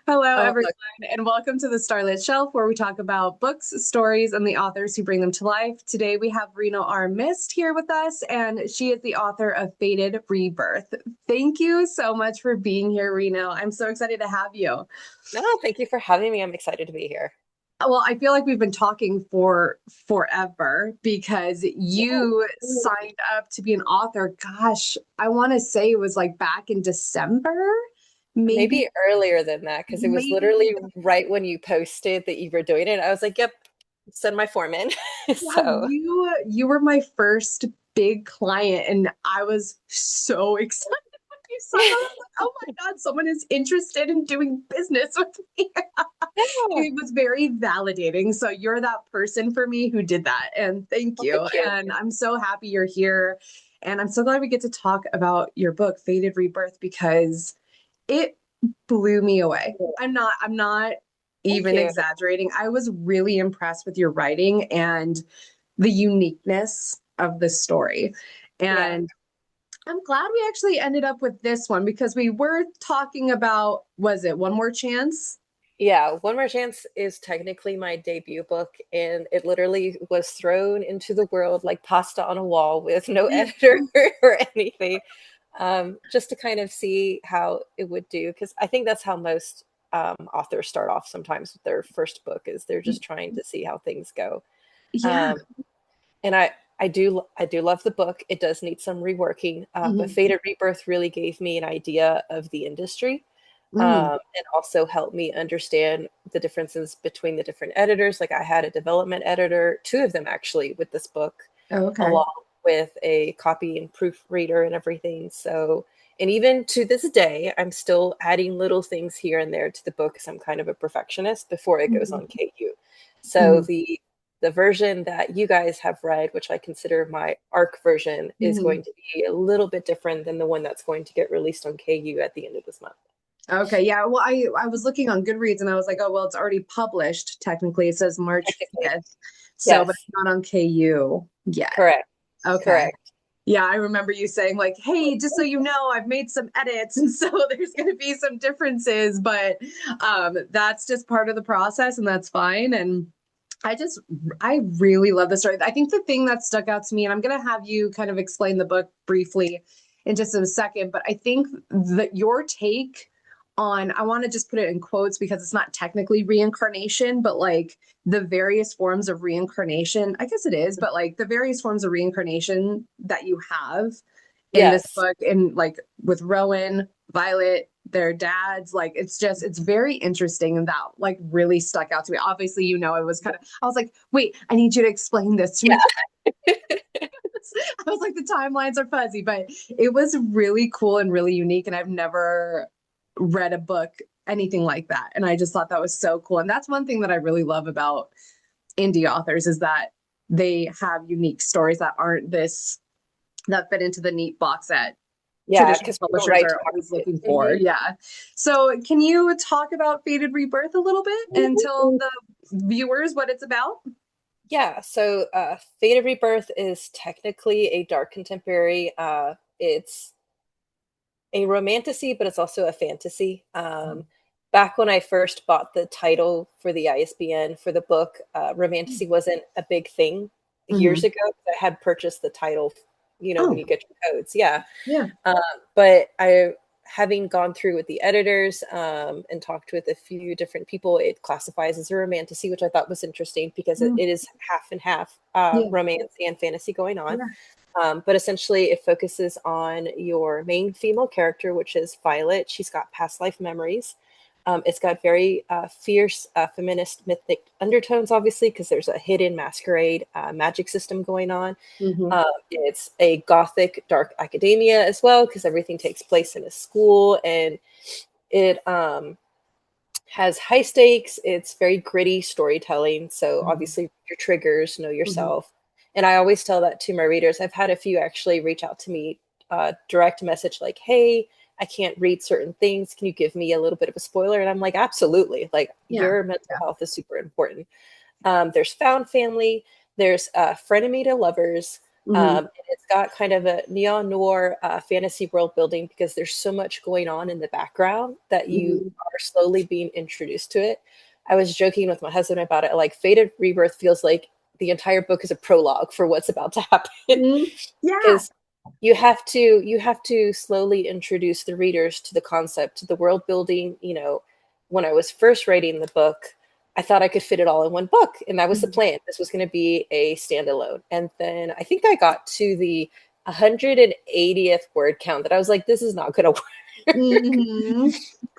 Hello, Oh, everyone, look. and welcome to the Starlit Shelf, where we talk about books, stories, and the authors who bring them to life. Today, we have Reno R. here with us, and she is the author of Fated Rebirth. Thank you so much for being here, Reno. I'm so excited to have you. No, thank you for having me. I'm excited to be here. Well, I feel like we've been talking for forever because Yeah. you signed up to be an author. Gosh, I want to say it was like back in December, maybe, Maybe earlier than that, because it was maybe. literally right when you posted that you were doing it. I was like, yep, send my form in. Yeah, So, you were my first big client, and I was so excited when you signed on. I was like, oh my God, someone is interested in doing business with me. yeah. It was very validating. So you're that person for me who did that. And thank Well, you. thank you. And I'm so happy you're here. And I'm so glad we get to talk about your book, Fated Rebirth, because it blew me away. I'm not Thank even you. exaggerating. I was really impressed with your writing and the uniqueness of the story. Yeah. And I'm glad we actually ended up with this one because we were talking about, was it One More Chance? Yeah. One More Chance is technically my debut book, and it literally was thrown into the world like pasta on a wall with no editor or anything. Just to kind of see how it would do. Because I think that's how most authors start off sometimes with their first book is they're just trying to see how things go. Yeah. Um, and I do love the book. It does need some reworking, but Mhm. Fated Rebirth really gave me an idea of the industry, Mhm. and also helped me understand the differences between the different editors. Like I had a development editor, two of them actually, with this book, Oh, okay. along with a copy and proofreader and everything. So, and even to this day, I'm still adding little things here and there to the book because I'm kind of a perfectionist before it goes Mhm. on KU. So Mhm. the version that you guys have read, which I consider my ARC version, is Mhm. going to be a little bit different than the one that's going to get released on KU at the end of this month. Okay, yeah. Well, I was looking on Goodreads and I was like, oh, well, it's already published. Technically, it says March Technically, 5th. So, but yes, it's not on KU yet. correct, Okay. correct. Yeah, I remember you saying like, "Hey, just so you know, I've made some edits, and so there's going to be some differences, but that's just part of the process, and that's fine." And I just, I really love the story. I think the thing that stuck out to me, and I'm going to have you kind of explain the book briefly in just a second, but I think that your take on, I want to just put it in quotes because it's not technically reincarnation, but like the various forms of reincarnation. I guess it is, but like the various forms of reincarnation that you have in this Yes, book, and like with Rowan, Violet, their dads, like it's just, it's very interesting. And that like really stuck out to me. Obviously, you know, it was kind of, I was like, wait, I need you to explain this to yeah. me. I was like, the timelines are fuzzy, but it was really cool and really unique. And I've never read a book, anything like that. And I just thought that was so cool. And that's one thing that I really love about indie authors is that they have unique stories that aren't this, that fit into the neat box that Yeah, traditional because we go publishers right are to always market. looking for. Yeah. So can you talk about Fated Rebirth a little bit and tell Mhm. the viewers what it's about? Yeah, so Fated Rebirth is technically a dark contemporary. It's a romantasy, but it's also a fantasy. Back when I first bought the title for the ISBN for the book, romantasy wasn't a big thing years Mm-hmm. ago. I had purchased the title, when Oh, you get your codes. Yeah. yeah. Um, but having gone through with the editors and talked with a few different people, it classifies as a romantasy, which I thought was interesting because it Mm, is half and half yeah. romance and fantasy going on. Yeah. But essentially, it focuses on your main female character, which is Violet. She's got past life memories. It's got very fierce feminist mythic undertones, obviously, because there's a hidden masquerade magic system going on. Mm-hmm. It's a gothic dark academia as well, because everything takes place in a school, and it has high stakes. It's very gritty storytelling. So Mm-hmm. obviously your triggers, know Mm-hmm. yourself. And I always tell that to my readers. I've had a few actually reach out to me, direct message like, "Hey, I can't read certain things. Can you give me a little bit of a spoiler?" And I'm like, absolutely. Like Yeah. your mental Yeah. health is super important. There's found family. There's frenemy to lovers. Hmm. And it's got kind of a neo noir fantasy world building because there's so much going on in the background that you Hmm. are slowly being introduced to it. I was joking with my husband about it. Like Fated Rebirth feels like the entire book is a prologue for what's about to happen Hmm. Yeah. because you have to slowly introduce the readers to the concept, to the world building. When I was first writing the book, I thought I could fit it all in one book, and that was the Hmm. plan. This was going to be a standalone. And then I think I got to the 180th word count that I was like, this is not going to work. Hmm.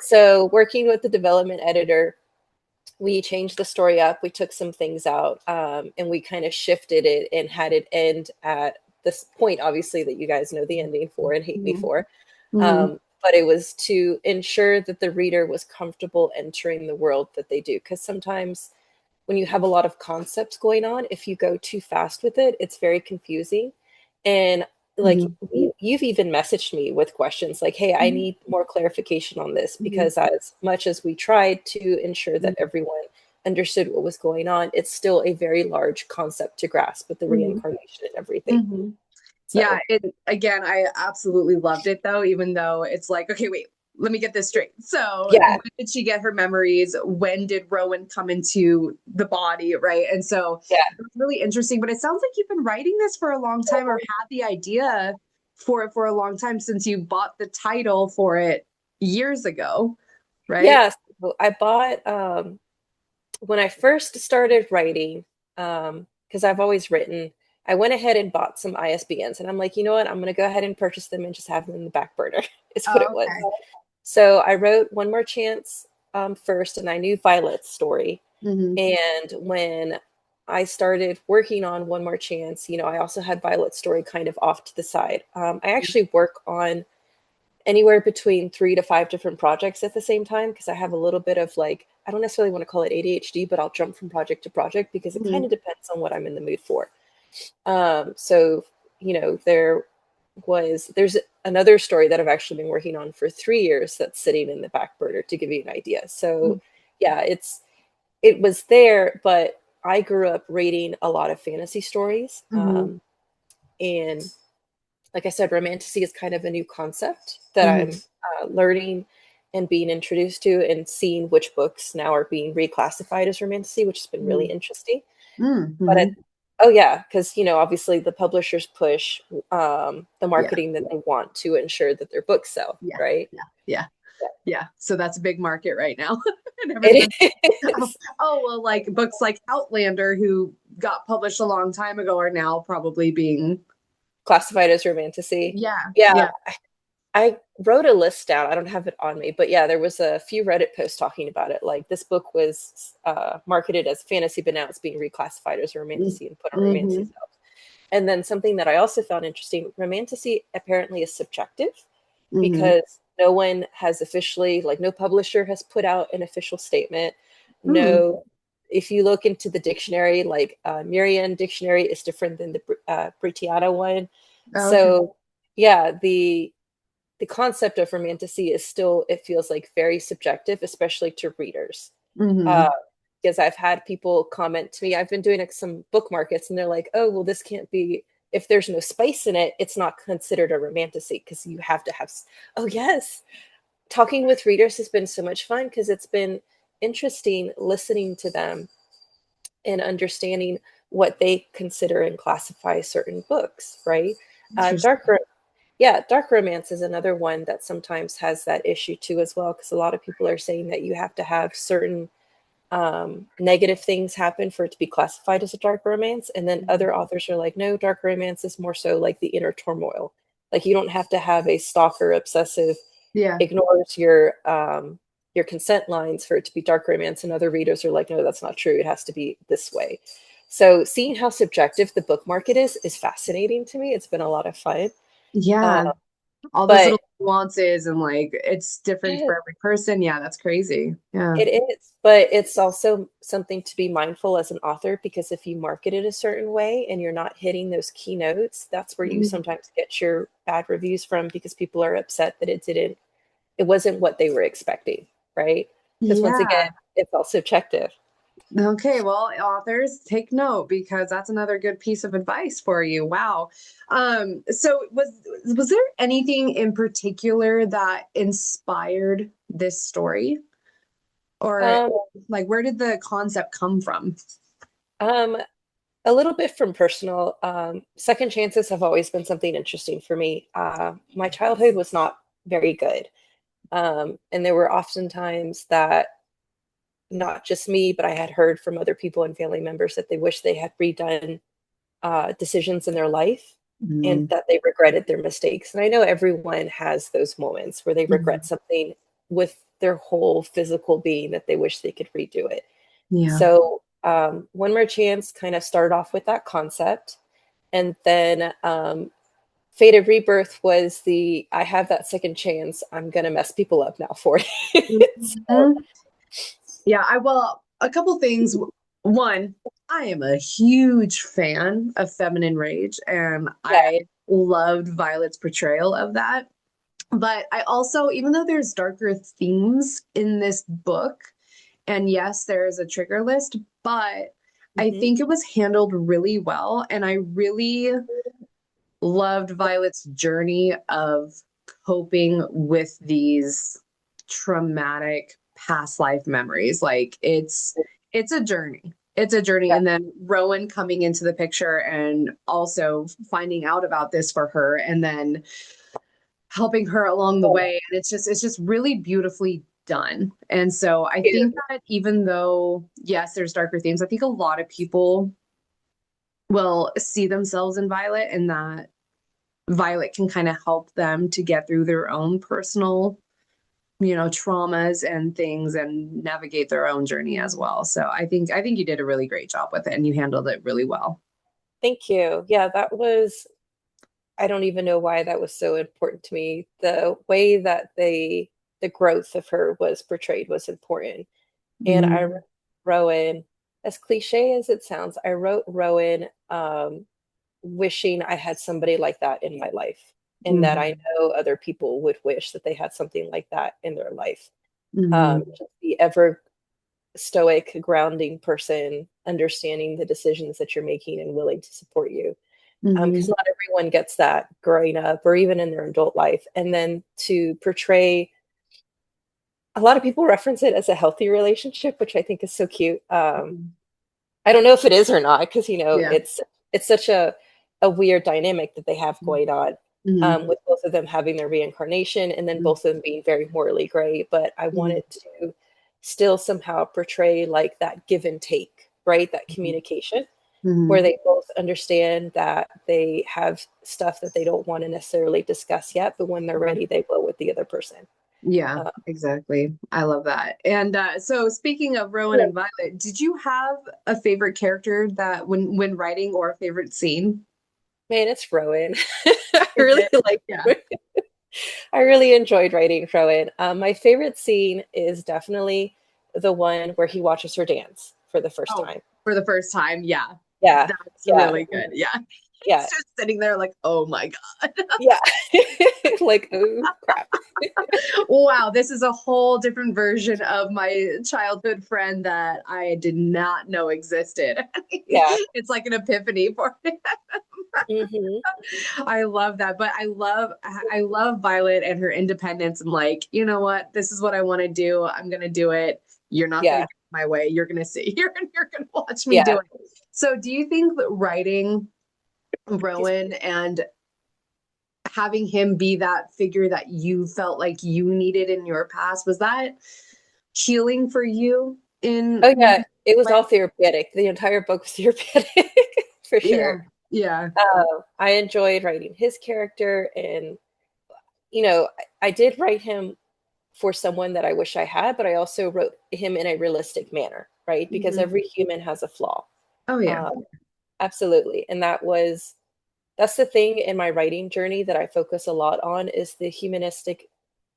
So, working with the development editor, we changed the story up. We took some things out, and we kind of shifted it and had it end at this point, obviously, that you guys know the ending for and hate me for. Hmm. But it was to ensure that the reader was comfortable entering the world that they do. Because sometimes when you have a lot of concepts going on, if you go too fast with it, it's very confusing. And like Hmm. you've even messaged me with questions like, hey, I need more clarification on this, Hmm. because as much as we tried to ensure that everyone understood what was going on, it's still a very large concept to grasp with the Hmm. reincarnation and everything. Hmm. Yeah, So again, I absolutely loved it though, even though it's like, okay, wait, let me get this straight. So, yeah, when did she get her memories? When did Rowan come into the body, right? And so yeah. it's really interesting, but it sounds like you've been writing this for a long time or had the idea for it for a long time since you bought the title for it years ago, right? Yeah, so I bought when I first started writing, because I've always written, I went ahead and bought some ISBNs, and I'm like, you know what? I'm going to go ahead and purchase them and just have them in the back burner. Is what Oh, it was. okay. So I wrote One More Chance first, and I knew Violet's story. Hmm. And when I started working on One More Chance, I also had Violet's story kind of off to the side. I actually work on anywhere between 3 to 5 different projects at the same time because I have a little bit of like, I don't necessarily want to call it ADHD, but I'll jump from project to project because it kind Hmm. of depends on what I'm in the mood for. So, there's another story that I've actually been working on for 3 years that's sitting in the back burner to give you an idea. So, yeah, it was there, but I grew up reading a lot of fantasy stories. Hmm. And like I said, romantasy is kind of a new concept that I'm Hmm. learning and being introduced to, and seeing which books now are being reclassified as romantasy, which has been really Hmm. interesting. But Hmm. oh yeah, because obviously the publishers push the Yeah, marketing that they want to ensure that their books sell, yeah, right? yeah, yeah. Yeah, so that's a big market right now. And It everyone, oh, is oh, well, like books like Outlander, who got published a long time ago, are now probably being, classified as romantasy. yeah, Yeah, yeah. I wrote a list down. I don't have it on me, but yeah, there was a few Reddit posts talking about it. Like this book was marketed as fantasy, but now it's being reclassified as a romantasy and put on romantasy Mm-hmm. shelves. And then something that I also found interesting: romantasy apparently is subjective Mm-hmm. because no one has officially, like, no publisher has put out an official statement. Mm. No, if you look into the dictionary, like Merriam dictionary is different than the Britiana one. Oh, okay. So yeah, the concept of romantasy is still, it feels like, very subjective, especially to readers. Uh, Mm-hmm. because I've had people comment to me, I've been doing like some book markets, and they're like, oh, well, this can't be, if there's no spice in it, it's not considered a romantasy because you have to have, oh, yes. Talking with readers has been so much fun because it's been interesting listening to them and understanding what they consider and classify certain books, right? Interesting. Yeah, dark romance is another one that sometimes has that issue too as well, because a lot of people are saying that you have to have certain negative things happen for it to be classified as a dark romance, and then other authors are like, no, dark romance is more so like the inner turmoil. Like you don't have to have a stalker obsessive Yeah. ignores your consent lines for it to be dark romance, and other readers are like, no, that's not true. It has to be this way. So seeing how subjective the book market is fascinating to me. It's been a lot of fun. Uh, Yeah. All those but little nuances and like it's different yeah, for every person. Yeah, that's crazy. Yeah. it is. But it's also something to be mindful as an author, because if you market it a certain way and you're not hitting those keynotes, that's where you Mhm. sometimes get your bad reviews from, because people are upset that it wasn't what they were expecting, right? Because once Yeah. again, it's all subjective. Okay, well, authors, take note because that's another good piece of advice for you. Wow. So was there anything in particular that inspired this story? Or Um, like where did the concept come from? um, a little bit from personal. Second chances have always been something interesting for me. My childhood was not very good. And there were often times that not just me, but I had heard from other people and family members that they wish they had redone decisions in their life and Mm, that they regretted their mistakes. And I know everyone has those moments where they regret mhm. something with their whole physical being that they wish they could redo it. Yeah. So, One More Chance kind of started off with that concept. And then Fated Rebirth was the I have that second chance. I'm going to mess people up now for it. So, Mhm. Yeah, well, a couple things. One, I am a huge fan of feminine rage, and yeah. I loved Violet's portrayal of that. But I also, even though there's darker themes in this book, and yes, there is a trigger list, but I Hmm. think it was handled really well. And I really loved Violet's journey of coping with these traumatic past life memories. Like it's a journey. It's a journey. Yeah. And then Rowan coming into the picture and also finding out about this for her and then helping her along the way. And it's just really beautifully done. And so I think that even though, yes, there's darker themes, I think a lot of people will see themselves in Violet and that Violet can kind of help them to get through their own personal, traumas and things and navigate their own journey as well. So I think you did a really great job with it and you handled it really well. Thank you. Yeah, that was, I don't even know why that was so important to me. The way that the growth of her was portrayed was important. And I Mm-hmm. wrote Rowan, as cliche as it sounds, I wrote Rowan wishing I had somebody like that in my life, and that I know other people would wish that they had something like that in their life. Mm-hmm. Just the ever stoic, grounding person, understanding the decisions that you're making and willing to support you. Because Mm-hmm. not everyone gets that growing up or even in their adult life. And then to portray, a lot of people reference it as a healthy relationship, which I think is so cute. I don't know if it is or not, because Yeah. it's such a weird dynamic that they have going on, Mm-hmm. with both of them having their reincarnation and then both of them being very morally gray. But I Mm-hmm. wanted to still somehow portray like that give and take, right? That communication where Mm-hmm. they both understand that they have stuff that they don't want to necessarily discuss yet, but when they're ready, they will with the other person. Yeah, Uh, exactly. I love that. And so speaking of Rowan and Violet, did you have a favorite character that when writing or a favorite scene? Man, it's Rowan. I Is really it? like. Yeah. I really enjoyed writing Rowan. My favorite scene is definitely the one where he watches her dance for the first Oh, time. for the first time. Yeah. Yeah, That's yeah, really good. Yeah. yeah, He's just sitting there like, oh my God. yeah. Like, oh crap. Wow, this is a whole different version of my childhood friend that I did not know existed. Yeah. It's like an epiphany for me. Hmm. I love that. But I love Violet and her independence and like, you know what? This is what I want to do. I'm gonna do it. You're not gonna Yeah, get my way. You're gonna see. You're gonna watch me do yeah. it. So do you think that writing Excuse Rowan and having him be that figure that you felt like you needed in your past, was that healing for you in Oh yeah, it was like all therapeutic. The entire book was therapeutic for yeah, sure. yeah. I enjoyed writing his character, and I did write him for someone that I wish I had, but I also wrote him in a realistic manner, right? Because Mhm. every human has a flaw. Oh yeah. Um, Absolutely, and that's the thing in my writing journey that I focus a lot on is the humanistic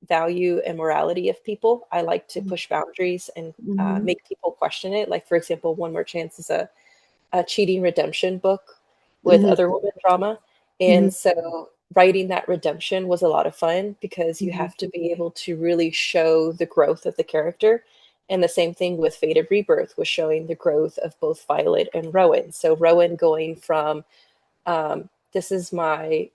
value and morality of people. I like to push boundaries and Hmm. make people question it. Like, for example, One More Chance is a cheating redemption book with Hmm. other women drama. Hmm. And so writing that redemption was a lot of fun because you Hmm. have to be able to really show the growth of the character And the same thing with Fated Rebirth was showing the growth of both Violet and Rowan. So Rowan going from this is my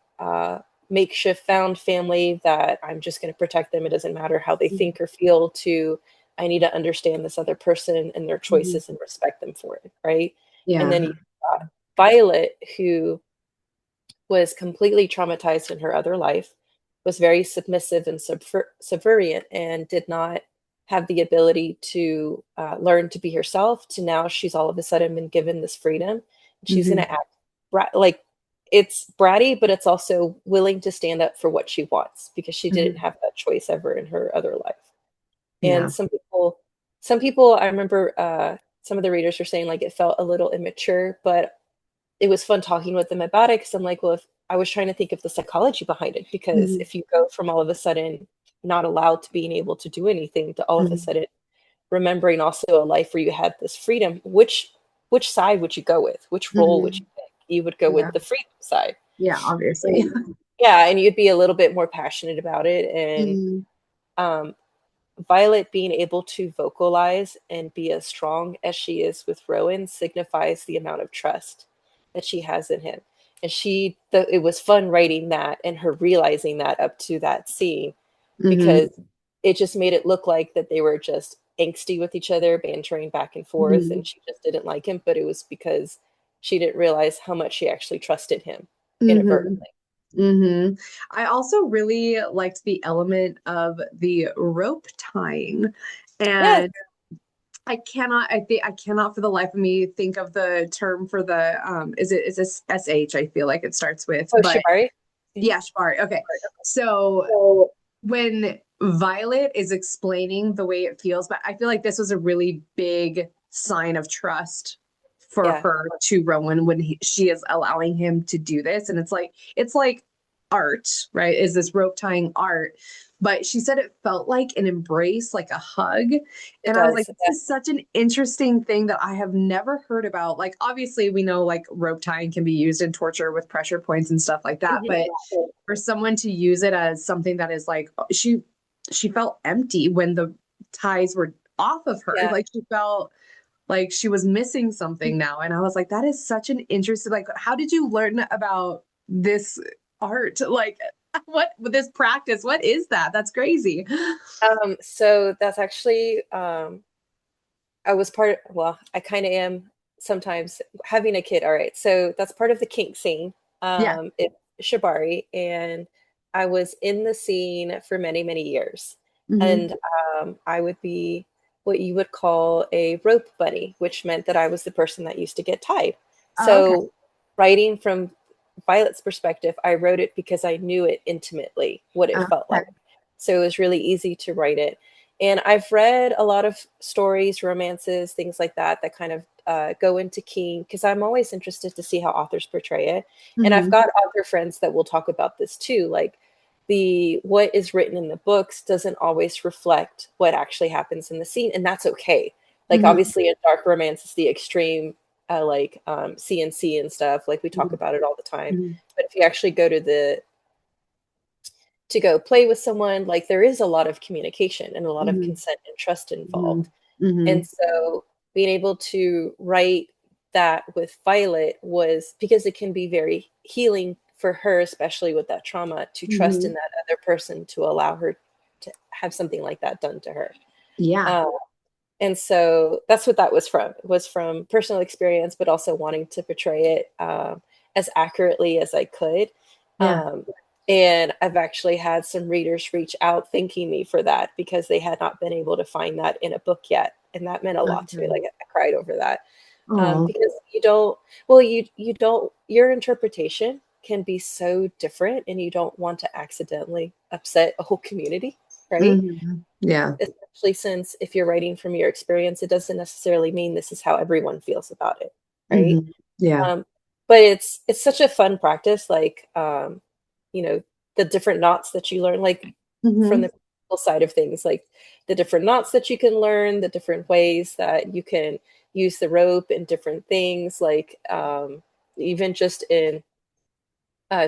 makeshift found family that I'm just going to protect them. It doesn't matter how they think or feel, to I need to understand this other person and their Mhm. choices and respect them for it. Right. And Yeah. then you got Violet, who was completely traumatized in her other life, was very submissive and subservient, and did not have the ability to learn to be herself. To now she's all of a sudden been given this freedom. She's going Hmm. to act like it's bratty, but it's also willing to stand up for what she wants because she didn't Hmm. have that choice ever in her other life. And Yeah. some people, I remember some of the readers were saying like it felt a little immature, but it was fun talking with them about it because I'm like, well, if I was trying to think of the psychology behind it, because Hmm. if you go from all of a sudden not allowed to being able to do anything to all of a Hmm. sudden remembering also a life where you had this freedom, which side would you go with? Which role would Hmm. you pick? You would go Yeah. with the freedom side. Yeah, obviously. And yeah, and you'd be a little bit more passionate about it. And Hmm. um, Violet being able to vocalize and be as strong as she is with Rowan signifies the amount of trust that she has in him. And it was fun writing that and her realizing that up to that scene, Hmm. because it just made it look like that they were just angsty with each other, bantering back and forth, Hmm. and she just didn't like him. But it was because she didn't realize how much she actually trusted him Hmm. inadvertently. hmm I also really liked the element of the rope tying. Yes. And I cannot for the life of me think of the term for the is this SH, I feel like it starts with, Oh, but Shibari. yeah, Shibari. Okay. So So when Violet is explaining the way it feels, but I feel like this was a really big sign of trust for yeah, her to Rowan when she is allowing him to do this. And it's like art, right? Is this rope tying art? But she said it felt like an embrace, like a hug. it And I was like, does. this is such an interesting thing that I have never heard about. Like, obviously, we know like rope tying can be used in torture with pressure points and stuff like that. Mhm. But for someone to use it as something that is like she felt empty when the ties were off of her, Yeah. like she felt like she was missing something now. And I was like, that is such an interesting, like, how did you learn about this art, like what this practice, what is that? That's crazy. So that's actually I was well, I kind of am sometimes having a kid. All right. So that's part of the kink scene. Yeah. It's Shibari, and I was in the scene for many, many years. Hmm. And I would be what you would call a rope bunny, which meant that I was the person that used to get tied. Oh, okay. So writing from Violet's perspective, I wrote it because I knew it intimately, what it felt Okay. like. So it was really easy to write it. And I've read a lot of stories, romances, things like that, that kind of go into kink, because I'm always interested to see how authors portray it. And I've Hmm. got author friends that will talk about this too. Like the what is written in the books doesn't always reflect what actually happens in the scene, and that's okay. Like Hmm. obviously, in dark romance, it's the extreme, like CNC and stuff. Like we talk about it all the time. Hmm. But if you actually go to go play with someone, like there is a lot of communication and a lot of Hmm. consent and trust Hmm. involved. hmm And so being able to write that with Violet was because it can be very healing for her, especially with that trauma, to trust in hmm that other person to allow her to have something like that done to her. Yeah. Um, and so that's what that was from. It was from personal experience, but also wanting to portray it as accurately as I could. Yeah. Um, and I've actually had some readers reach out thanking me for that because they had not been able to find that in a book yet. And that meant a lot to me. Okay. Like I cried over that. Oh. Because you don't, well, you don't, your interpretation can be so different and you don't want to accidentally upset a whole community, right? Yeah. Especially since if you're writing from your experience, it doesn't necessarily mean this is how everyone feels about it, right? Yeah. Um, but it's such a fun practice, like you know, the different knots that you learn, like from hmm the people side of things, like the different knots that you can learn, the different ways that you can use the rope and different things, like even just in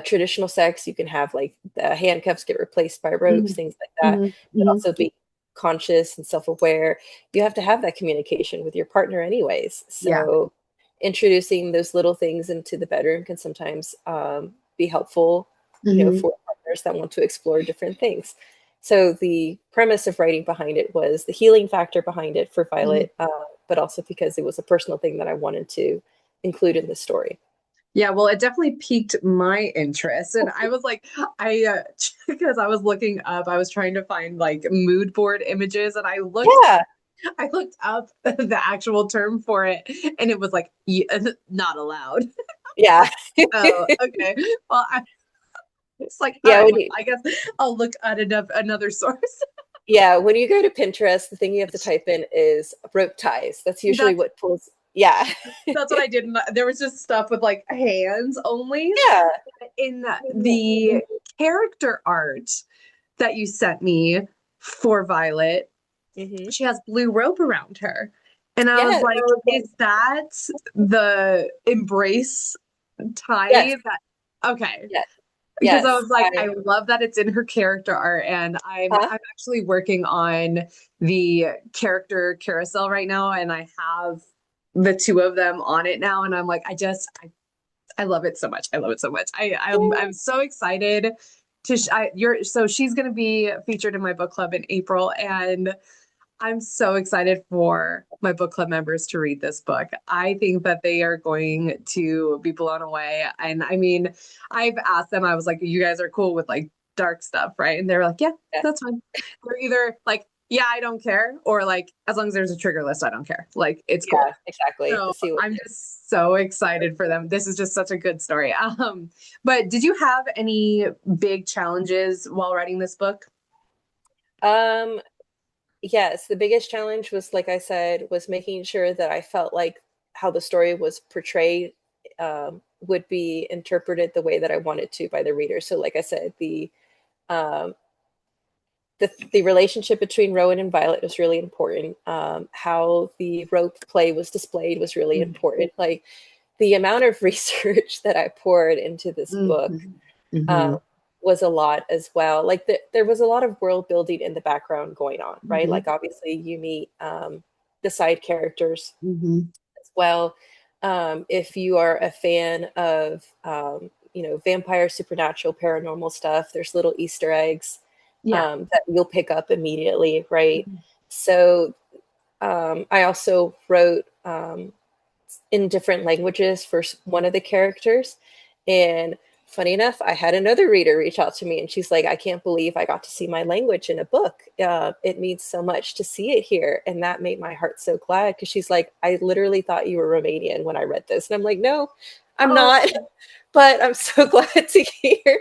traditional sex, you can have like the handcuffs get replaced by ropes, hmm things like that. hmm But hmm also be conscious and self-aware, you have to have that communication with your partner anyways. Yeah. So introducing those little things into the bedroom can sometimes be helpful, Hmm. for partners that want to explore different things. So the premise of writing behind it was the healing factor behind it for Hmm. Violet, but also because it was a personal thing that I wanted to include in the story. Yeah, well, it definitely piqued my interest. And I was like, because I was looking up, I was trying to find like mood board images, and Yeah, I looked up the actual term for it, and it was like, not allowed. yeah. Oh, okay. Well, it's like, all Yeah, right, when well, you I guess I'll look at another source. yeah, when you go to Pinterest, the thing you have to type in is rope ties. That's usually That's what pulls. Yeah. that's what I did. There was just stuff with like hands only. Yeah. In the character art that you sent me for Violet, Hmm. she has blue rope around her. And I was Yeah. like, is that the embrace Yes. tie that okay. Yes. Because I Yes. was like, I love that it's in her character art, and Huh? I'm actually working on the character carousel right now, and I have the two of them on it now, and I'm like, I love it so much. I love it so much. I'm so excited to you're so she's going to be featured in my book club in April, and I'm so excited for my book club members to read this book. I think that they are going to be blown away. And I mean, I've asked them, I was like, you guys are cool with like dark stuff, right? And they're like, yeah, Yeah. that's fine. They're either like, yeah, I don't care, or like, as long as there's a trigger list, I don't care. Like, it's cool. Yeah. Exactly. So To see what. I'm just so excited for them. This is just such a good story. But did you have any big challenges while writing this book? Um. Yes, the biggest challenge was, like I said, was making sure that I felt like how the story was portrayed would be interpreted the way that I wanted to by the reader. So, like I said, um, the relationship between Rowan and Violet was really important. How the rope play was displayed was really important. Like the amount of research that I poured into this book Mm-hmm. uh, Mm-hmm. was a lot as well. Like there was a lot of world building in the background going on, right? Mm-hmm. Like obviously you meet the side characters Mm-hmm. as well. If you are a fan of vampire, supernatural, paranormal stuff, there's little Easter eggs Yeah. that you'll pick up immediately, right? So I also wrote in different languages for one of the characters. And funny enough, I had another reader reach out to me and she's like, I can't believe I got to see my language in a book. It means so much to see it here. And that made my heart so glad because she's like, I literally thought you were Romanian when I read this. And I'm like, no, I'm Oh, not. But I'm so glad to hear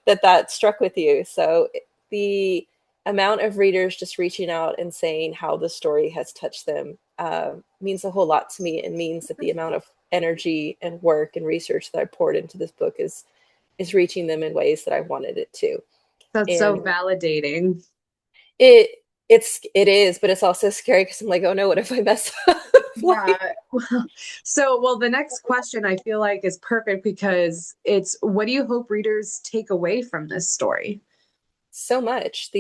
that that struck with you. So the amount of readers just reaching out and saying how the story has touched them means a whole lot to me, and means that the amount of energy and work and research that I poured into this book is reaching them in ways that I wanted it to. that's so And validating. it it is, but it's also scary because I'm like, oh no, what if I mess up? Yeah. Like, Well, the next question I feel like is perfect because it's what do you hope readers take away from this story? so much.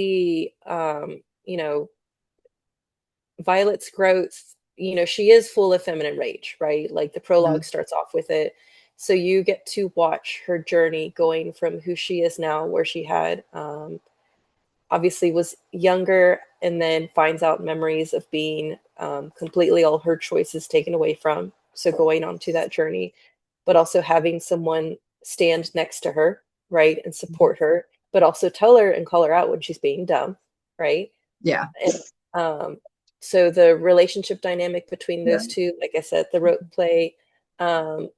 Violet's growth, she is full of feminine rage, right? Like the prologue Mhm. starts off with it. So you get to watch her journey going from who she is now, where she had obviously was younger and then finds out memories of being completely all her choices taken away from. So going on to that journey, but also having someone stand next to her, right, and support her, but also tell her and call her out when she's being dumb, right? Yeah. And so the relationship dynamic between Yeah. those two, like I said, the rope play, um,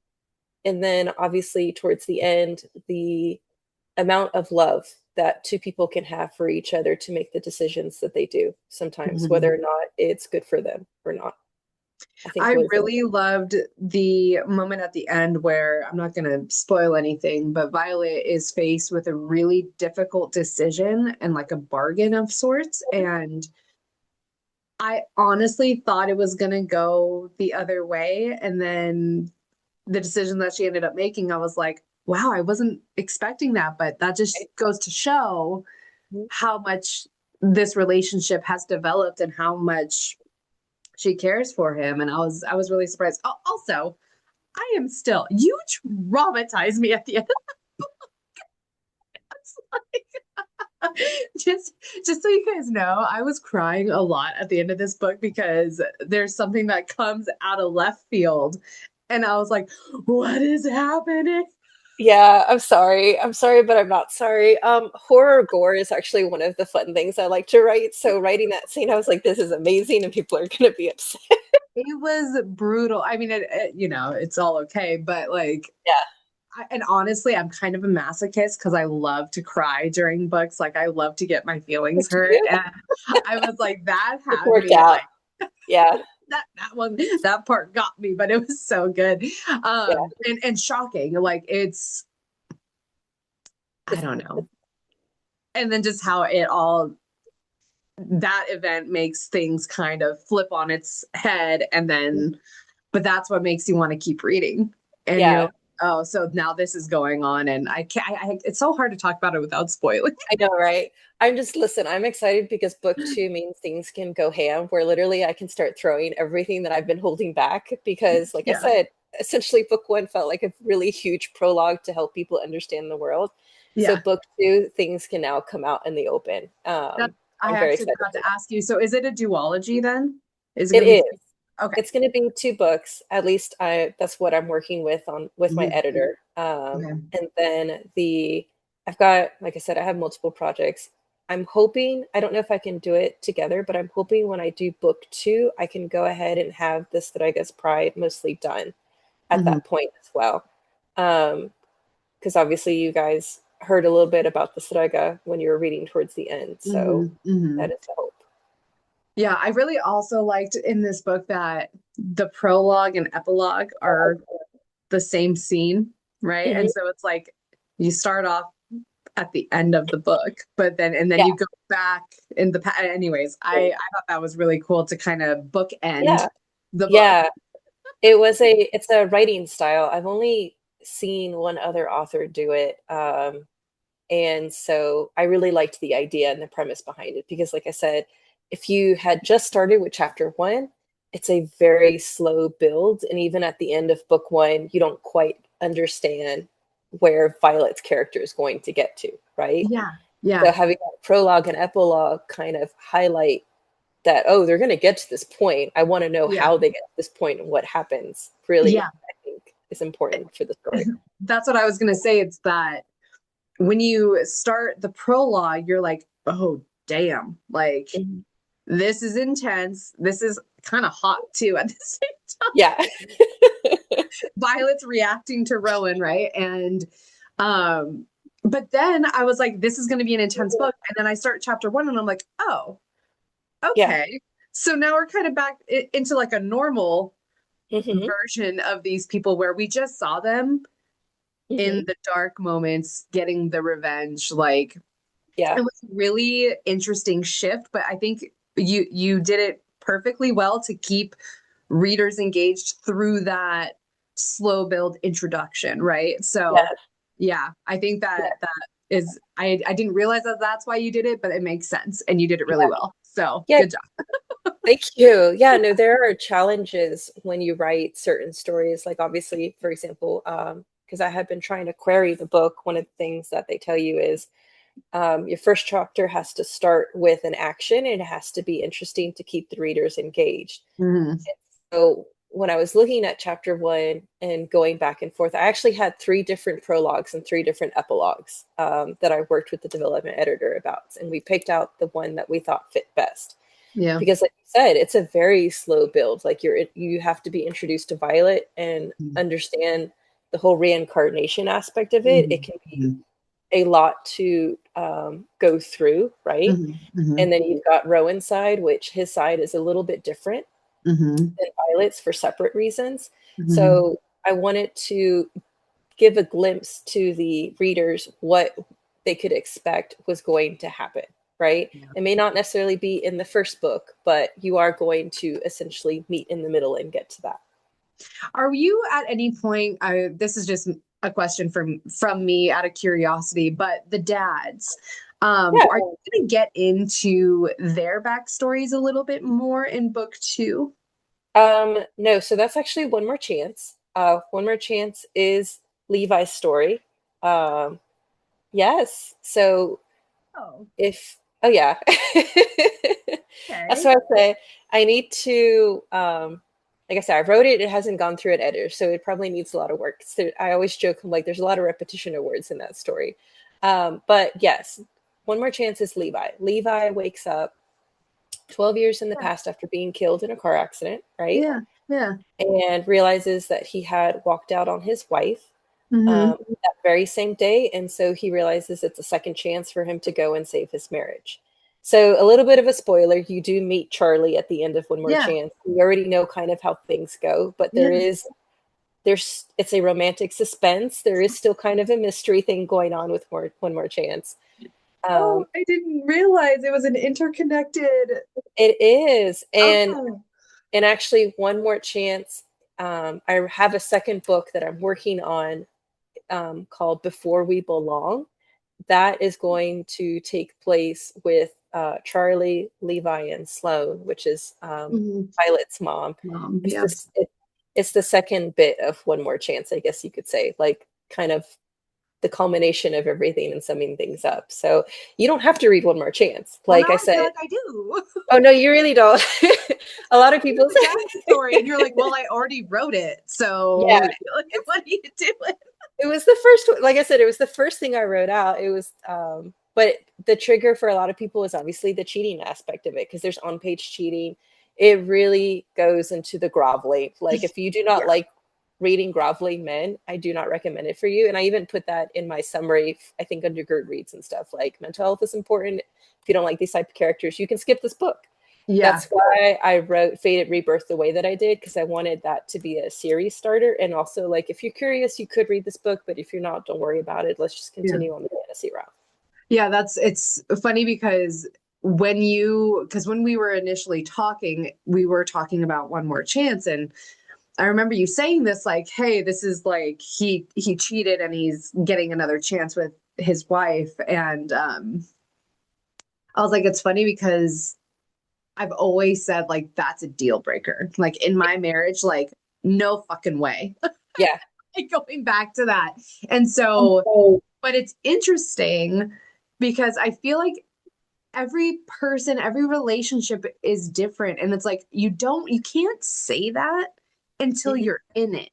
and then obviously towards the end, the amount of love that two people can have for each other to make the decisions that they do sometimes, Mhm. whether or not it's good for them or not. I think I was really loved the moment at the end where I'm not going to spoil anything, but Violet is faced with a really difficult decision and like a bargain of sorts. And I honestly thought it was going to go the other way. And then the decision that she ended up making, I was like, wow, I wasn't expecting that. But that just goes to show how much this relationship has developed and how much she cares for him. And I was really surprised. Also, I am still, you traumatized me at the end. It's like, just so you guys know, I was crying a lot at the end of this book because there's something that comes out of left field. And I was like, what is happening? Yeah, I'm sorry. I'm sorry, but I'm not sorry. Horror gore is actually one of the fun things I like to write. So writing that scene, I was like, this is amazing, and people are gonna be upset. It was brutal. I mean, it's all okay, but like, Yeah. and honestly, I'm kind of a masochist because I love to cry during books. Like, I love to get my Do feelings hurt. you? And I was like, that It had worked me out. like, Yeah. that one, that part got me, but it was so good. Yeah. And shocking. Like, I It's, don't know. And then just how it all, that event makes things kind of flip on its head. And then, but that's what makes you want to keep reading. And you're yeah. like, oh, so now this is going on. And I can't, it's so hard to talk about it without spoiling. I know, right? Listen, I'm excited because book two means things can go ham, where literally I can start throwing everything that I've been holding back. Because, like I Yeah. said, essentially book one felt like a really huge prologue to help people understand the world. So, Yeah. book two, things can now come out in the open. That I I'm very actually excited forgot for to ask you. So is it a duology then? Is it it. going to be Is. two? Okay. It's going to be two books. At least that's what I'm working with on with my Mhm. editor. Okay. And then I've got, like I said, I have multiple projects. I'm hoping, I don't know if I can do it together, but I'm hoping when I do book two, I can go ahead and have this that I guess Pride mostly done at Hmm. that point as well. Because obviously you guys heard a little bit about the Srega when you were reading towards the end. So Hmm. Hmm. that is the hope. Yeah, I really also liked in this book that the prologue and epilogue are the same scene, right? And Mhm. so it's like you start off at the end of the book, but then Yeah. you go back in the past. Anyways, I thought that was really cool to kind of bookend Yeah. the book. Yeah. It's a writing style. I've only seen one other author do it. And so I really liked the idea and the premise behind it because, like I said, if you had just started with chapter one, it's a very slow build. And even at the end of book one, you don't quite understand where Violet's character is going to get to, right? Yeah, So yeah, having that prologue and epilogue kind of highlight that, oh, they're going to get to this point. I want to know yeah, how they get to this point and what happens. Really, yeah. I think is important for the story. That's what I was gonna say. It's that when you start the prologue, you're like, oh damn, like Mhm. this is intense. This is kind of hot too at the same time. Yeah. Violet's reacting to Rowan, right? And but then I was like, this is gonna be an intense book. And then I start chapter one and I'm like, oh, Yeah. okay. So now we're kind of back into like a normal Hmm. version of these people where we just saw them Hmm. in the dark moments getting the revenge. Like it Yeah. was a really interesting shift, but I think you did it perfectly well to keep readers engaged through that slow build introduction, right? Yeah. So yeah, I think Yeah. that is I didn't realize that that's why you did it, but it makes sense and you did it really Yeah. well. So Yeah. good job. Thank you. Yeah, no, there are challenges when you write certain stories. Like obviously, for example, because I had been trying to query the book, one of the things that they tell you is your first chapter has to start with an action and it has to be interesting to keep the readers engaged. Mhm. So when I was looking at chapter one and going back and forth, I actually had three different prologues and three different epilogues that I worked with the development editor about. And we picked out the one that we thought fit best. Yeah. Because like you said, it's a very slow build. Like you have to be introduced to Violet and Mhm. understand the whole reincarnation aspect of it. It Mhm. can be a lot to go through, right? Mhm. Mhm. And then you've got Rowan's side, which his side is a little bit different Mhm. than Violet's for separate reasons. Mhm. So I wanted to give a glimpse to the readers what they could expect was going to happen, right? Yeah. It may not necessarily be in the first book, but you are going to essentially meet in the middle and get to that. Are you at any point, this is just a question from me out of curiosity, but the dads, Yeah. Are you going to get into their backstories a little bit more in book two? No, so that's actually One More Chance. One More Chance is Levi's story. Um, yes. So Oh, if, oh yeah. That's okay. what I say. I need to, like I said, I wrote it. It hasn't gone through an editor, so it probably needs a lot of work. So I always joke, I'm like, there's a lot of repetition of words in that story. But yes, One More Chance is Levi. Levi wakes up 12 years in the Yeah. past after being killed in a car accident, right? Yeah. Yeah. And realizes that he had walked out on his wife Hmm. that very same day. And so he realizes it's a second chance for him to go and save his marriage. So, a little bit of a spoiler, you do meet Charlie at the end of One More Yeah. Chance. We already know kind of how things go, but Yeah. it's a romantic suspense. There is still kind of a mystery thing going on with One More Chance. Oh, Um, I didn't realize it was an interconnected. it is. Okay. And actually, One More Chance, I have a second book that I'm working on called Before We Belong. That is going to take place with Charlie, Levi, and Sloane, which is Hmm. Violet's mom. Mom. It's Yep. this. It's the second bit of One More Chance, I guess you could say, like kind of the culmination of everything and summing things up. So you don't have to read One More Chance. Well, Like now I I feel said, like I do. oh no, you really don't. A lot of Here's people the say, backstory, and you're like, "Well, I already wrote it, so yeah, like, it's what are you doing?" it was the first one. Like I said, it was the first thing I wrote out. It was but the trigger for a lot of people is obviously the cheating aspect of it because there's on-page cheating. It really goes into the groveling. Like if you do not Yeah. like reading groveling men, I do not recommend it for you. And I even put that in my summary, I think under Gerd reads and stuff. Like mental health is important. If you don't like these type of characters, you can skip this book. Yeah. That's why I wrote Fated Rebirth the way that I did, because I wanted that to be a series starter. And also, like, if you're curious, you could read this book, but if you're not, don't worry about it. Let's just Yeah. continue on the fantasy route. Yeah, it's funny because because when we were initially talking, we were talking about One More Chance, and I remember you saying this like, "Hey, this is like he cheated and he's getting another chance with his wife." And I was like, it's funny because I've always said like that's a deal breaker. Like in my marriage, like no fucking way. Yeah. Like, going back to that. And so, but it's interesting because I feel like every person, every relationship is different. And it's like you can't say that until Hmm. you're in it.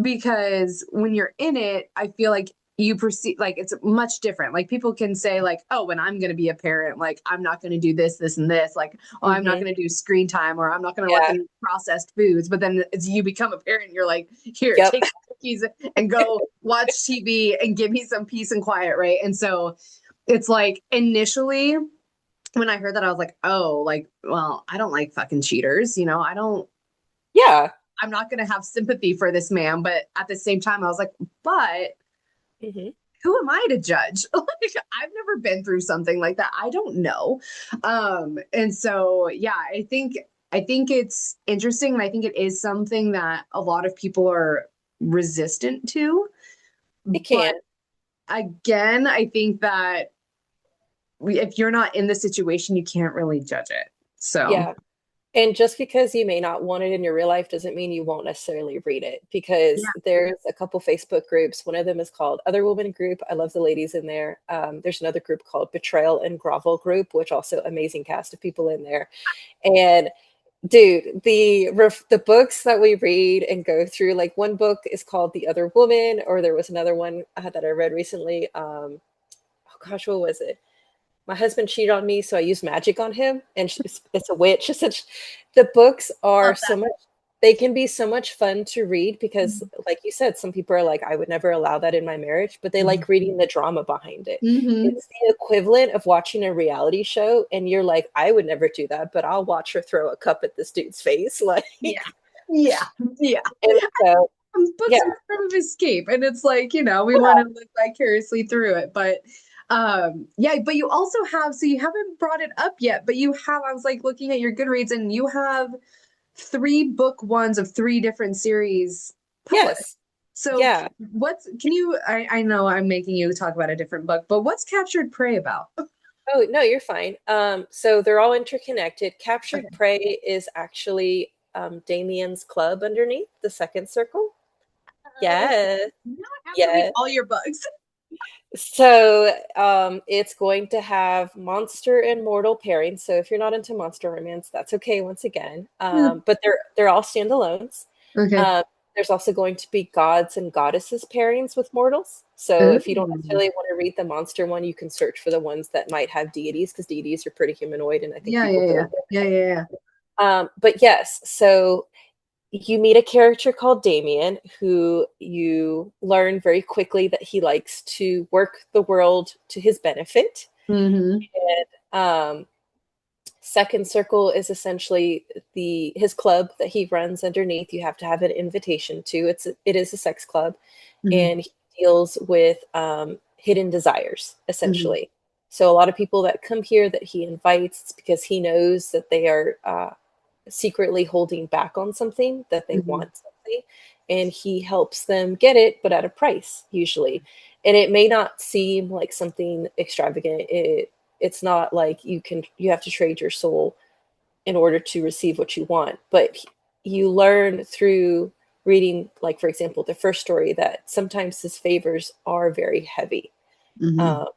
Because when you're in it, I feel like you perceive like it's much different. Like people can say like, oh, when I'm going to be a parent, like I'm not going to do this, this, and this. Like, oh, I'm not Hmm. going to do screen time, or I'm not going to look Yeah. in processed foods. But then as you become a parent, you're like, here, Yep. take the cookies and go watch TV and give me some peace and quiet, right? And so it's like initially when I heard that, I was like, oh, like, well, I don't like fucking cheaters, I don't. Yeah. I'm not going to have sympathy for this man. But at the same time, I was like, but Hmm. who am I to judge? Like, I've never been through something like that. I don't know. And so, yeah, I think it's interesting. And I think it is something that a lot of people are resistant to. It But can. again, I think that if you're not in the situation, you can't really judge it. So, Yeah. And just because you may not want it in your real life doesn't mean you won't necessarily read it because yeah. there's a couple Facebook groups. One of them is called Other Woman Group. I love the ladies in there. There's another group called Betrayal and Grovel Group, which also amazing cast of people in there. And dude, the books that we read and go through, like one book is called The Other Woman, or there was another one that I read recently. Oh gosh, what was it? My husband cheated on me, so I used magic on him, and it's a witch. The books are Love so that. much. They can be so much fun to read because, Mhm. like you said, some people are like, I would never allow that in my marriage, but they like reading the drama behind it. Mhm. It's the equivalent of watching a reality show, and you're like, I would never do that, but I'll watch her throw a cup at this dude's face, like, Yeah. Yeah. Yeah. and so Books yeah, are a form of escape, and it's like we want to live vicariously through it. But yeah, but you also have, so you haven't brought it up yet, but you have, I was like looking at your Goodreads, and you have three book ones of three different series published. yes, So yeah. can you, I know I'm making you talk about a different book, but what's Captured Prey about? Oh, no, you're fine. So they're all interconnected. Captured Okay. Prey is actually Damien's club underneath the second circle. Okay. Yes, Now I have to read yes. all your books. So it's going to have monster and mortal pairings. So if you're not into monster romance, that's okay once again. But they're all standalones. Okay. Um, there's also going to be gods and goddesses pairings with mortals. So if you don't Ooh. necessarily want to read the monster one, you can search for the ones that might have deities because deities are pretty humanoid, and I think Yeah, people yeah, feel yeah. like they're Yeah, yeah, yeah. but yes, so you meet a character called Damien who you learn very quickly that he likes to work the world to his benefit. Mm-hmm. And second circle is essentially the his club that he runs underneath. You have to have an invitation to. It is a sex club, Mm-hmm. and he deals with hidden desires Mm-hmm. essentially. So a lot of people that come here that he invites, it's because he knows that they are secretly holding back on something, that they Mm-hmm. want something, and he helps them get it, but at a price usually. And it may not seem like something extravagant. It's not like you have to trade your soul in order to receive what you want, but you learn through reading, like for example, the first story, that sometimes his favors are very heavy. Mm-hmm. Um,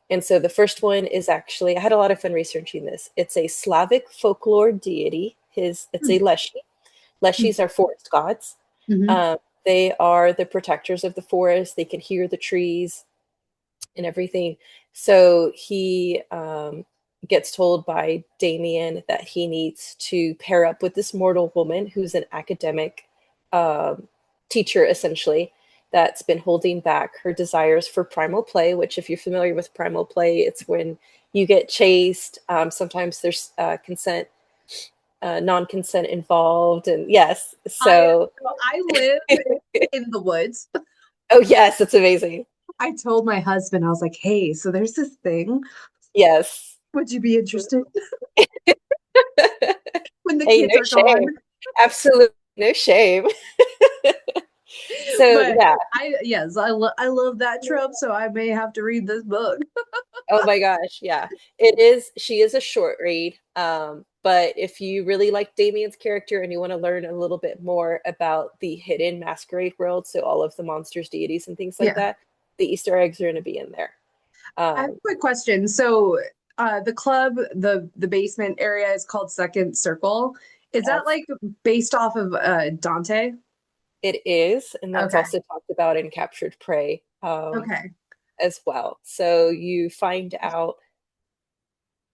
and so the first one is actually, I had a lot of fun researching this. It's a Slavic folklore deity. It's a Leshy. Leshies are forest gods. Mm-hmm. Um, they are the protectors of the forest. They can hear the trees and everything. So he gets told by Damien that he needs to pair up with this mortal woman who's an academic um, teacher, essentially, that's been holding back her desires for primal play, which, if you're familiar with primal play, it's when you get chased. Sometimes there's non-consent involved. And yes, I so, so I live in the woods. oh, yes, it's amazing. I told my husband, I was like, hey, so there's this thing. Yes. Would you be interested when the Hey, kids no are gone? shame. Absolutely no shame. So But yeah. yes, I love that trope, so I may have to read this book. Oh my gosh, yeah. It is she is a short read. But if you really like Damien's character and you want to learn a little bit more about the hidden masquerade world, so all of the monsters, deities, and things like Yeah. that, the Easter eggs are going to be in there. I have a Um, quick question. So, the club, the basement area is called Second Circle. Is that yes, like based off of Dante? it is, and that's Okay. also talked about in Captured Prey Okay. as well. So you find out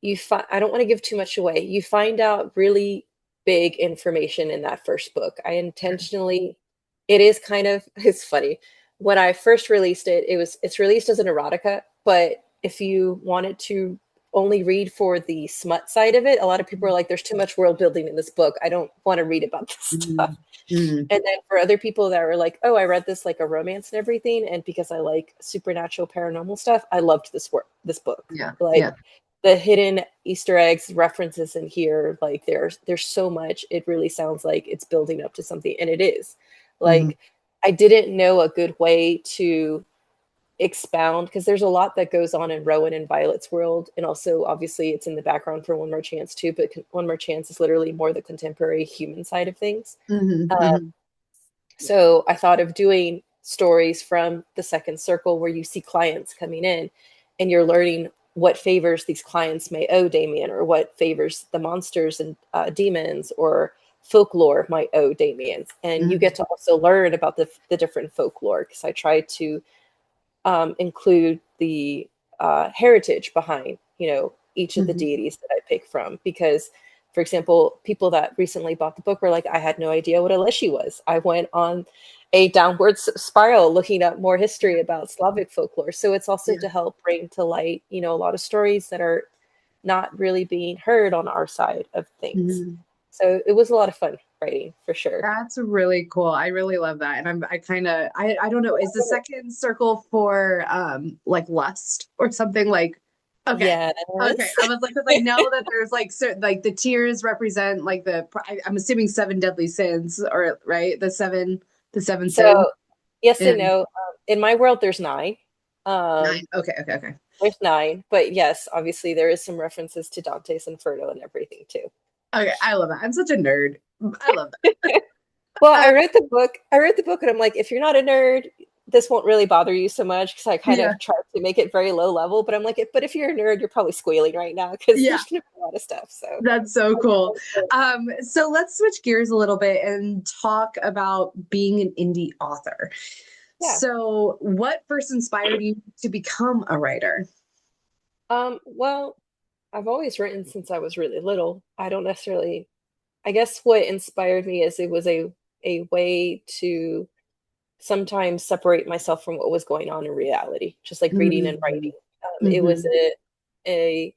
I don't want to give too much away. You find out really big information in that first book. I intentionally it is kind of it's funny. When I first released it, it's released as an erotica, but if you wanted to only read for the smut side of it, a lot of people are like, there's too much world building in this book. I don't want to read about this stuff. Mm, mm, And then for other people that were like, oh, I read this like a romance and everything, and because I like supernatural paranormal stuff, I loved this book. yeah. Like Yeah. the hidden Easter eggs, references in here, like there's so much. It really sounds like it's building up to something, and it is. Hmm. Like I didn't know a good way to expound because there's a lot that goes on in Rowan and Violet's world, and also obviously it's in the background for One More Chance too. But One More Chance is literally more the contemporary human side of things. Hmm. Uh, Hmm. so I thought of doing stories from the second circle where you see clients coming in and you're learning what favors these clients may owe Damien, or what favors the monsters and demons or folklore might owe Damien. And you get Hmm. to also learn about the different folklore, because I try to include the heritage behind, each of the Hmm. deities that I pick from. Because, for example, people that recently bought the book were like, I had no idea what a Leshy was. I went on a downward spiral looking up more history about Slavic folklore. So it's also Yeah. to help bring to light, a lot of stories that are not really being heard on our side of things. Hmm. So it was a lot of fun writing for sure. That's really cool. I really love that. And I kind of I don't know, is the second circle for like lust or something like okay. Okay. Yes. I was like, because I know that there's like certain like the tears represent like I'm assuming seven deadly sins, or right? The seven sins. So yes and And no. In my world, there's nine. Um, nine. Okay, okay, okay. There's 9, but yes, obviously there is some references to Dante's Inferno and everything too. Okay, I love that. I'm such a nerd. I love Well, that. I wrote the book. I wrote the book, and I'm like, if you're not a nerd, this won't really bother you so much because I kind Yeah, of tried to make it very low level. But I'm like, but if you're a nerd, you're probably squealing right now because yeah, there's gonna be a lot of stuff. So, that's so cool. So let's switch gears a little bit and talk about being an indie author. yeah. So, what first inspired you to become a writer? Well, I've always written since I was really little. I don't necessarily. I guess what inspired me is it was a way to sometimes separate myself from what was going on in reality, just like reading and Mm-hmm. writing. It was a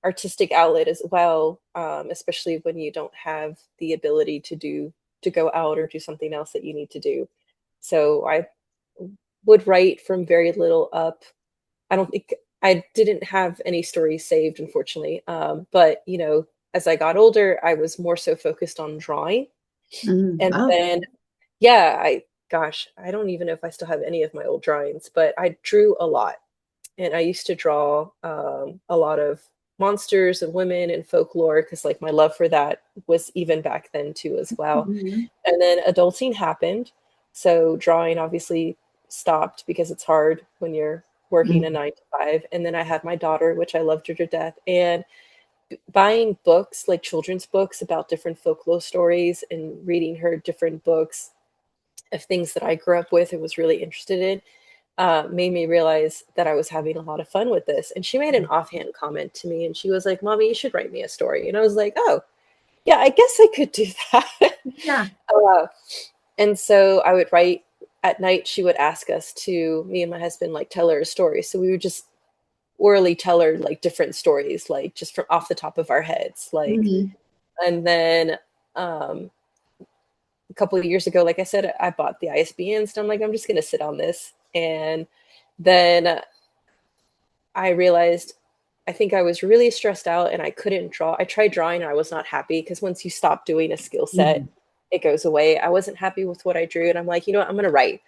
artistic outlet as well, especially when you don't have the ability to go out or do something else that you need to do. So I would write from very little up. I don't think I didn't have any stories saved, unfortunately. But as I got older, I was more so focused on drawing, Mm-hmm. and Oh. then yeah, gosh, I don't even know if I still have any of my old drawings, but I drew a lot. And I used to draw a lot of monsters and women and folklore because like my love for that was even back then too as well. Mhm. And then adulting happened. So drawing obviously stopped because it's hard when you're working a Mhm. 9 to 5. And then I had my daughter, which I loved her to death. And buying books, like children's books about different folklore stories and reading her different books of things that I grew up with and was really interested in, made me realize that I was having a lot of fun with this. And she made an offhand comment to me and she was like, Mommy, you should write me a story. And I was like, oh, yeah, I guess I could do that. Yeah. uh, and so I would write at night. She would ask us to, me and my husband, like tell her a story. So we would just orally tell her like different stories, like just from off the top of our heads. Like, Mhm. and then um, a couple of years ago, like I said, I bought the ISBNs and I'm like, I'm just going to sit on this. And then I realized I think I was really stressed out and I couldn't draw. I tried drawing and I was not happy because once you stop doing a skill set, Mhm. it goes away. I wasn't happy with what I drew and I'm like, you know what, I'm going to write.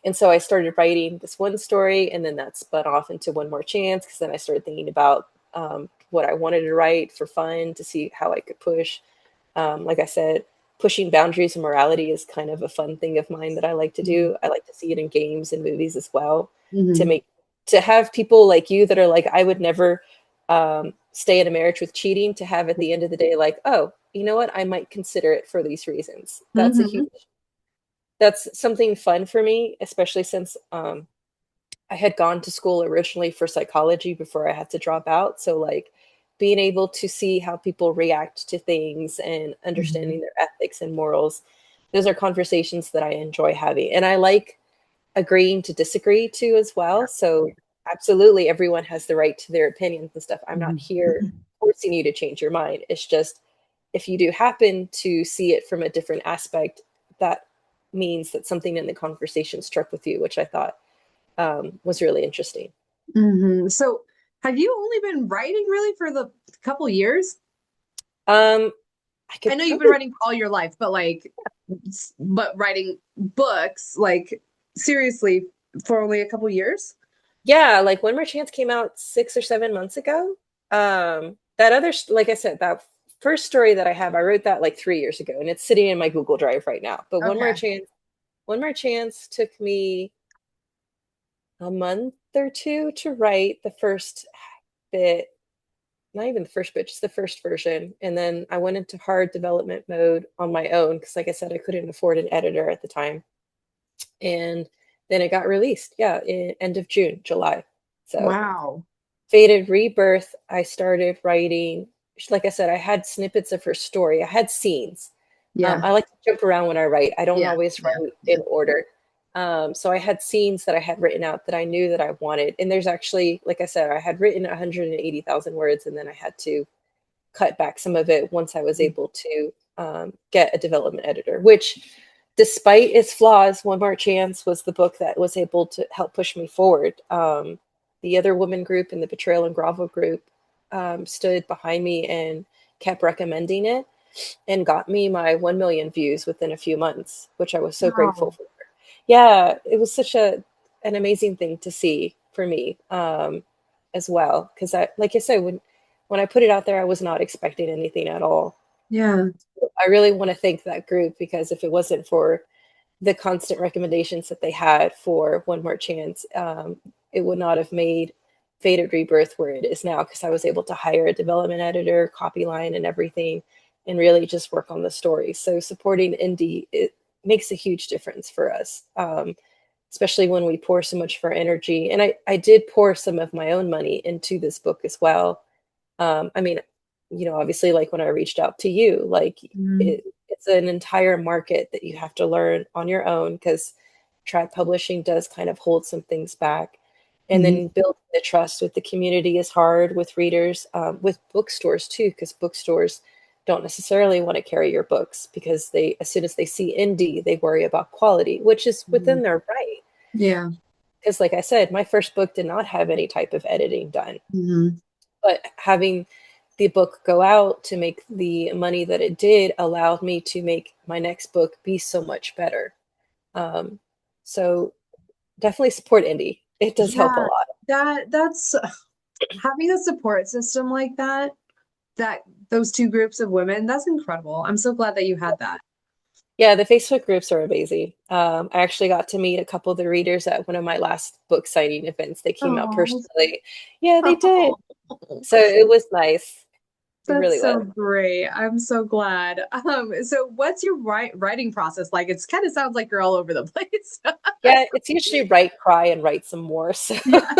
And so I started writing this one story and then that spun off into One More Chance because then I started thinking about what I wanted to write for fun to see how I could push. Like I said, pushing boundaries and morality is kind of a fun thing of mine that I like to Mhm. do. I like to see it in games and movies as well to Mhm. make to have people like you that are like, I would never stay in a marriage with cheating, to have at the end of the day, like, oh, you know what? I might consider it for these reasons. Mhm. That's something fun for me, especially since I had gone to school originally for psychology before I had to drop out. So, like, being able to see how people react to things and Mhm. understanding their ethics and morals, those are conversations that I enjoy having. And I like agreeing to disagree too, as well. So, absolutely, everyone has the right to their opinions and stuff. I'm not Mhm. here forcing you to change your mind. It's just if you do happen to see it from a different aspect, that means that something in the conversation struck with you, which I thought was really interesting. Mhm. So, have you only been writing really for the couple years? Um, I I could know you've been probably, writing all your life, but like, but writing books, like seriously, for only a couple years? yeah, like One More Chance came out 6 or 7 months ago. That other, like I said, that first story that I have, I wrote that like 3 years ago, and it's sitting in my Google Drive right now. But Okay. One More Chance took me a month or two to write the first bit, not even the first bit, just the first version. And then I went into hard development mode on my own because, like I said, I couldn't afford an editor at the time. And then it got released, yeah, in end of June, July. So Wow. Fated Rebirth, I started writing. Like I said, I had snippets of her story. I had scenes. Yeah. I like to jump around when I write. I don't Yeah. always Yeah. write Yeah. in order. So I had scenes that I had written out that I knew that I wanted. And there's actually, like I said, I had written 180,000 words, and then I had to cut back some of it once I was able to get a development editor, which, despite its flaws, One More Chance was the book that was able to help push me forward. The other women group in the Betrayal and Grovel group stood behind me and kept recommending it and got me my 1 million views within a few months, which I was so grateful Wow. for. Yeah, it was such an amazing thing to see for me. as well. Because like I said, when I put it out there, I was not expecting anything at all. Yeah. I really want to thank that group, because if it wasn't for the constant recommendations that they had for One More Chance, it would not have made Fated Rebirth where it is now, because I was able to hire a development editor, copy line, and everything, and really just work on the story. So supporting indie, it makes a huge difference for us, especially when we pour so much of our energy. And I did pour some of my own money into this book as well. I mean, obviously, like when I reached out to you, like Mhm. it's an entire market that you have to learn on your own, because trad publishing does kind of hold some things back. And Mhm. then building the trust with the community is hard, with readers, with bookstores too, because bookstores don't necessarily want to carry your books, because as soon as they see indie, they worry about quality, which is Mhm. within their right. Yeah. Because, like I said, my first book did not have any type of editing done, Mhm. but having the book go out to make the money that it did allowed me to make my next book be so much better. Um, so definitely support indie. It does help a Yeah. lot. That's having a support system like that, that those two groups of women, that's incredible. I'm so glad that you had that. Yeah, the Facebook groups are amazing. I actually got to meet a couple of the readers at one of my last book signing events. They came out Oh, personally. Yeah, they did. So it was nice. It that's really so was. great. I'm so glad. So what's your writing process like? It's kind of sounds like you're all over the place. Yeah, it's usually write, cry, and write some more. So Yeah.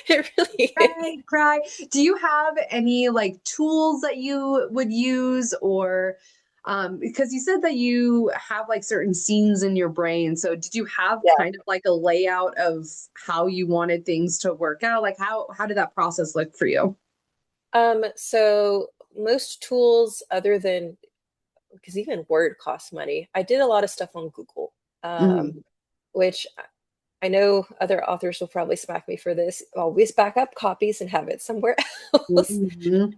it really is. Cry, cry. Do you have any like tools that you would use, or because you said that you have like certain scenes in your brain. So did you have Yeah. kind of like a layout of how you wanted things to work out? Like how did that process look for you? So most tools other than, because even Word costs money, I did a lot of stuff on Google, Mm-hmm. which I know other authors will probably smack me for this. Always back up copies and have it somewhere else. Mm-hmm.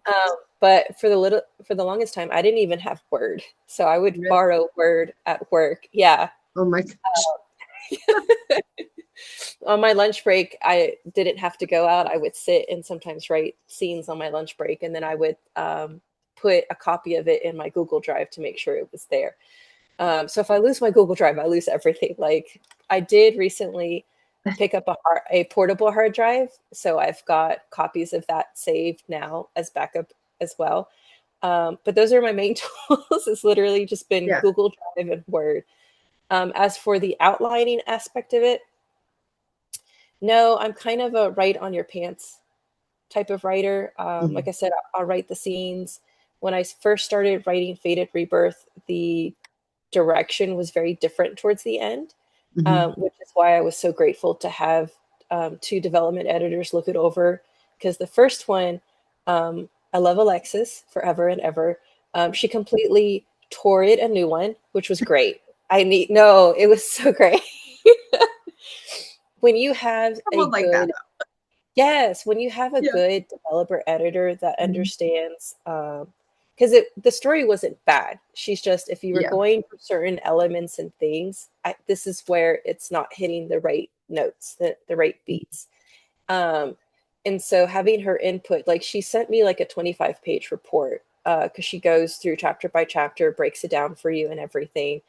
But for the longest time, I didn't even have Word, so I would Really? borrow Word at work. Yeah. Oh my gosh. On my lunch break, I didn't have to go out. I would sit and sometimes write scenes on my lunch break, and then I would put a copy of it in my Google Drive to make sure it was there. So if I lose my Google Drive, I lose everything. Like I did recently pick up a portable hard drive, so I've got copies of that saved now as backup as well. But those are my main tools. It's literally just been Yeah. Google Drive and Word. As for the outlining aspect of it, no, I'm kind of a write on your pants type of writer. Like Mm-hmm. I said, I'll write the scenes. When I first started writing Fated Rebirth, the direction was very different towards the end, Mm-hmm. which is why I was so grateful to have two development editors look it over. Because the first one, I love Alexis forever and ever. She completely tore it a new one, which was great. No, it was so great. When you have a Someone like that good though. Yes, when you have a Yeah. good developer editor that Mhm. understands, because the story wasn't bad. She's just, if you were Yeah. going for certain elements and things, this is where it's not hitting the right notes, the right beats. Um, and so having her input, like she sent me like a 25-page report, because she goes through chapter by chapter, breaks it down for you and everything.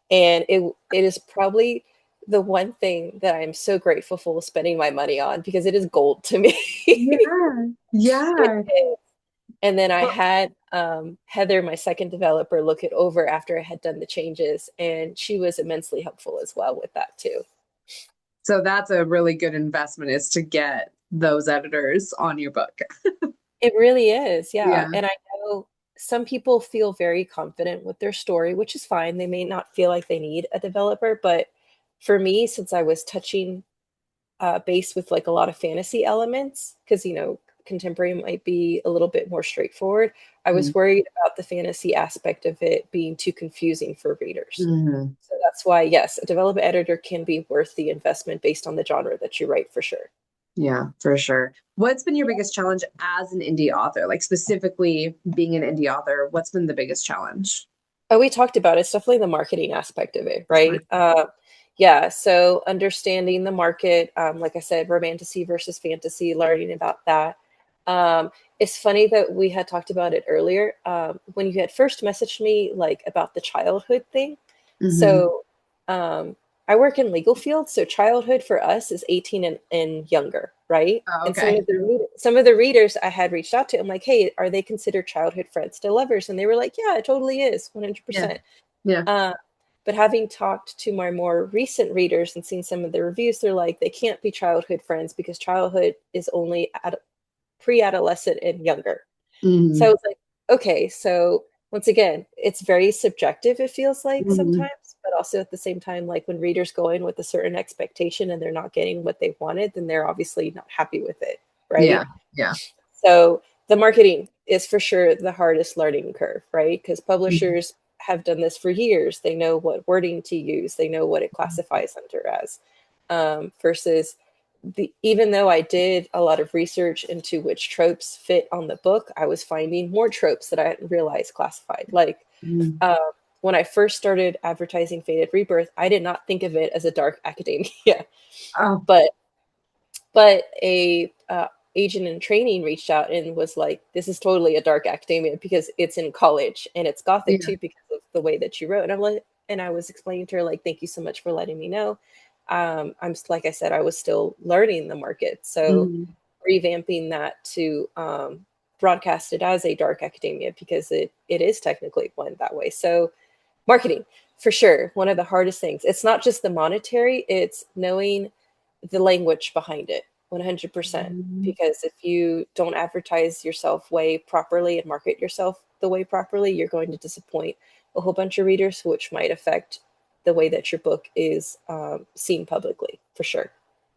And it is probably the one thing that I'm so grateful for spending my money on, because it is gold to me. Yeah. It Yeah. is. And then I Well, had Heather, my second developer, look it over after I had done the changes, and she was immensely helpful as well with that too. so that's a really good investment, is to get those editors on your book. It really is, yeah. Yeah. And I know some people feel very confident with their story, which is fine. They may not feel like they need a developer, but for me, since I was touching base with like a lot of fantasy elements, because contemporary might be a little bit more straightforward, I was worried about the fantasy aspect of it being too confusing for readers. Mm-hmm. So that's why, yes, a development editor can be worth the investment based on the genre that you write, for sure. Yeah, for sure. What's been your biggest challenge as an indie author? Like specifically being an indie author, what's been the biggest challenge? Oh, we talked about it. It's definitely the marketing aspect of it, Sure. right? Yeah, so understanding the market, like I said, romantasy versus fantasy, learning about that. Um, it's funny that we had talked about it earlier when you had first messaged me, like about the childhood thing. Hmm. So I work in legal field, so childhood for us is 18 and younger, right? Oh, And okay. some of the readers I had reached out to, I'm like, hey, are they considered childhood friends to lovers? And they were like, yeah, it totally is, Yeah. 100%. Yeah. Uh, but having talked to my more recent readers and seen some of the reviews, they're like, they can't be childhood friends because childhood is only at pre-adolescent and younger. So I Hmm. was like, okay, so once again, it's very subjective, it feels like Hmm. sometimes, but also at the same time, like when readers go in with a certain expectation and they're not getting what they wanted, then they're obviously not happy with it, Yeah. right? Yeah. So the marketing is for sure the hardest learning curve, right? Because Mhm. publishers have done this for years. They know what wording to use, they know what it classifies under as, versus even though I did a lot of research into which tropes fit on the book, I was finding more tropes that I hadn't realized classified. Like Mhm. uh, when I first started advertising Fated Rebirth, I did not think of it as a dark academia, Oh, but a agent in training reached out and was like, "This is totally a dark academia because it's in college and it's gothic yeah. too because of the way that you wrote." And I'm like, and I was explaining to her like, "Thank you so much for letting me know." Like I said, I was still learning the market, so Mhm. revamping that to broadcast it as a dark academia because it is technically one that way. So marketing for sure one of the hardest things. It's not just the monetary, it's knowing the language behind it 100%, Mhm. because if you don't advertise yourself way properly and market yourself the way properly, you're going to disappoint a whole bunch of readers, which might affect the way that your book is seen publicly for sure.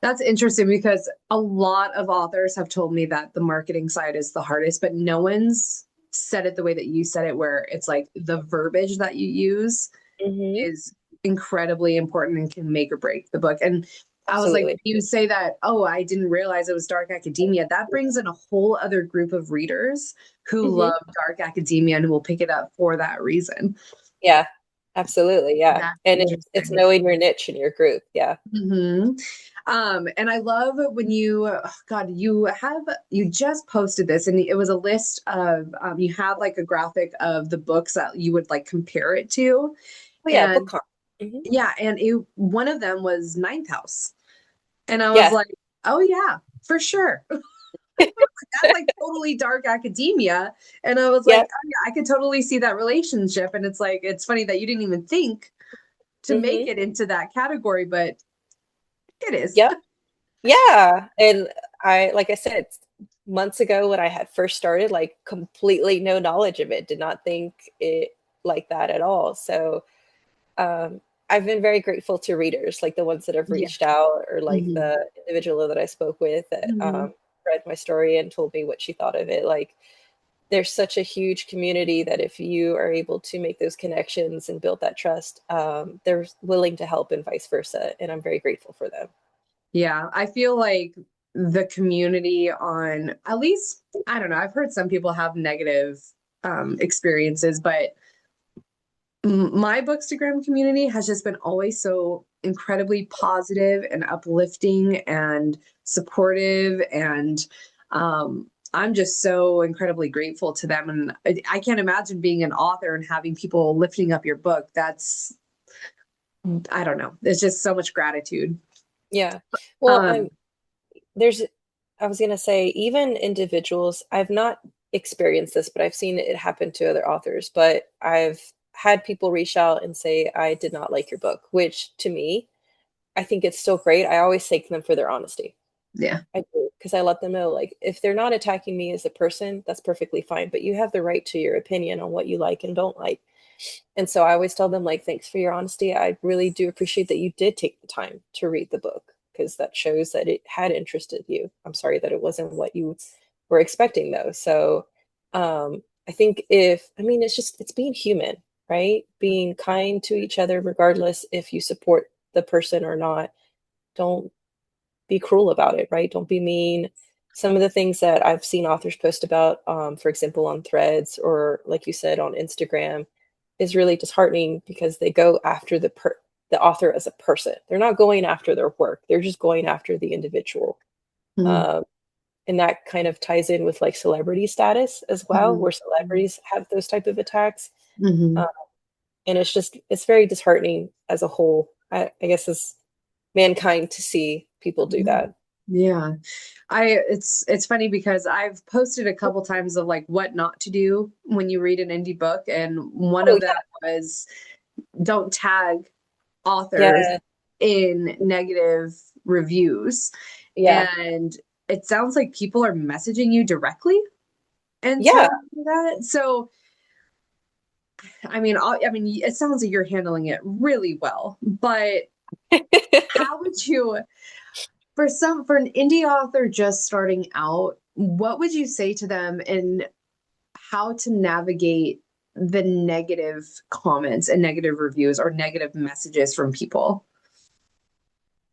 That's interesting because a lot of authors have told me that the marketing side is the hardest, but no one's said it the way that you said it, where it's like the verbiage that you use Hmm. is incredibly important and can make or break the book. And I was like, Absolutely. you say that, oh, I didn't realize it was dark academia. That brings in a whole other group of readers who love Hmm. dark academia and will pick it up for that reason. Yeah, absolutely. Yeah. That's And it's interesting. knowing your niche in your group. Yeah. Hmm. And I love when you, oh God, you just posted this and it was a list of, you had like a graphic of the books that you would like compare it to. Oh yeah, book And con. Hmm. yeah, and one of them was Ninth House. And I was Yeah. like, oh yeah, for sure. That's like totally dark academia. And I was like, Yep. oh yeah, I could totally see that relationship. And it's like, it's funny that you didn't even think to make Hmm. it into that category, but it is. Yep. Yeah. And like I said, months ago when I had first started, like completely no knowledge of it, did not think it like that at all. So um, I've been very grateful to readers, like the ones that have Yeah. reached out, or like Hmm. the individual that I spoke with that Hmm. read my story and told me what she thought of it. Like, there's such a huge community that if you are able to make those connections and build that trust, they're willing to help and vice versa. And I'm very grateful for them. Yeah. I feel like the community on, at least, I don't know, I've heard some people have negative experiences, but my Bookstagram community has just been always so incredibly positive and uplifting and supportive. And I'm just so incredibly grateful to them. And I can't imagine being an author and having people lifting up your book. That's, I don't know. It's just so much gratitude. Yeah. Well, Um, there's, I was going to say, even individuals, I've not experienced this, but I've seen it happen to other authors. But I've had people reach out and say, I did not like your book, which to me, I think it's still great. I always thank them for their honesty. yeah. I do, because I let them know, like, if they're not attacking me as a person, that's perfectly fine. But you have the right to your opinion on what you like and don't like. And so I always tell them, like, thanks for your honesty. I really do appreciate that you did take the time to read the book because that shows that it had interested you. I'm sorry that it wasn't what you were expecting, though. So I think I mean, it's being human, right? Being kind to each other, regardless if you support the person or not. Don't be cruel about it, right? Don't be mean. Some of the things that I've seen authors post about, for example, on threads or like you said, on Instagram, is really disheartening because they go after the author as a person. They're not going after their work. They're just going after the individual. Mm-hmm. Um, and that kind of ties in with like celebrity status as well, where celebrities have those type of attacks. Mm-hmm. Uh, and it's very disheartening as a whole. I guess as mankind to see people do that. Yeah. It's funny because I've posted a couple times of like what not to do when you read an indie book, and one Oh of them was don't tag authors yeah, in negative reviews. yeah, And it sounds like people are messaging you directly and yeah. telling you that. So, I mean, it sounds like you're handling it really well, but how would you, for an indie author just starting out, what would you say to them and how to navigate the negative comments and negative reviews or negative messages from people?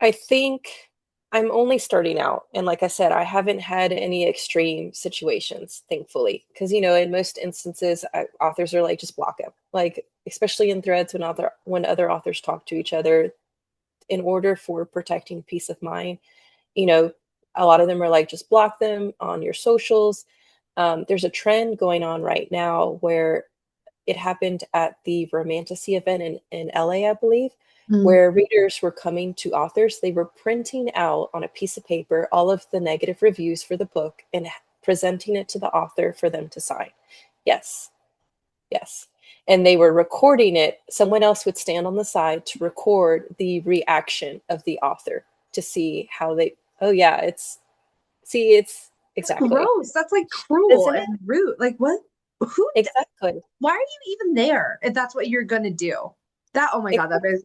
I think I'm only starting out. And like I said, I haven't had any extreme situations, thankfully. Because, in most instances, authors are like, just block them. Like, especially in threads when other authors talk to each other, in order for protecting peace of mind, you know, a lot of them are like, just block them on your socials. There's a trend going on right now where it happened at the Romantasy event in LA, I believe, Mm. where readers were coming to authors. They were printing out on a piece of paper all of the negative reviews for the book and presenting it to the author for them to sign. Yes, yes. And they were recording it. Someone else would stand on the side to record the reaction of the author to see how they, oh, yeah, it's That's exactly. gross. That's like cruel Isn't it? and rude. Like what? Who? Exactly. Why are you even there if that's what you're gonna do? That, oh my God, Exactly.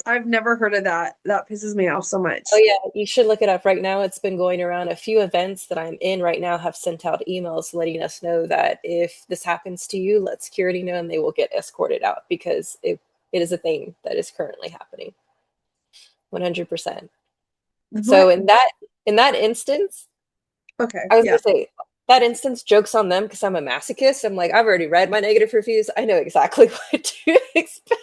I've never heard of that. That pisses me off so Oh much. yeah, you should look it up right now. It's been going around. A few events that I'm in right now have sent out emails letting us know that if this happens to you, let security know and they will get escorted out because it is a thing that is currently happening. 100%. So What? in that instance, Okay, I was yeah. gonna say that instance jokes on them because I'm a masochist. I'm like, I've already read my negative reviews. I know exactly what to expect.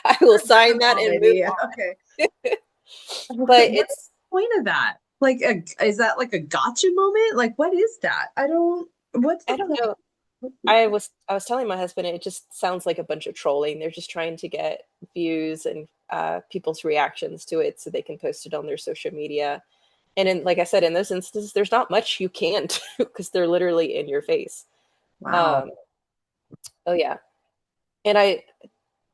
I will You're a sign that grandma, and move baby. on. Okay. But What is the point of that? Like, is that like a gotcha moment? Like, what is that? I don't. What's the I don't point? know. I was telling my husband it just sounds like a bunch of trolling. They're just trying to get views and people's reactions to it so they can post it on their social media. And like I said, in those instances, there's not much you can do because they're literally in your face. Wow. Um, oh yeah, and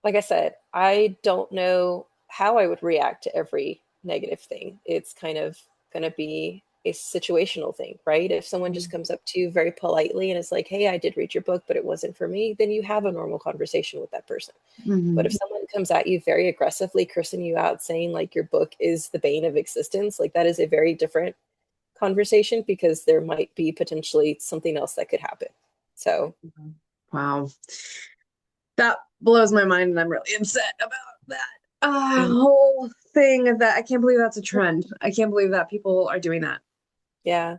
like I said, I don't know how I would react to every negative thing. It's kind of going to be a situational thing, right? If someone just comes up to you very politely and is like, "Hey, I did read your book, but it wasn't for me," then you have a normal conversation with that person. But if Mhm. someone comes at you very aggressively, cursing you out, saying like your book is the bane of existence, like that is a very different conversation because there might be potentially something else that could happen. So, Wow. That blows my mind, and I'm really upset about that mm, whole thing. That I can't believe that's a trend. I can't believe that people are doing that. yeah.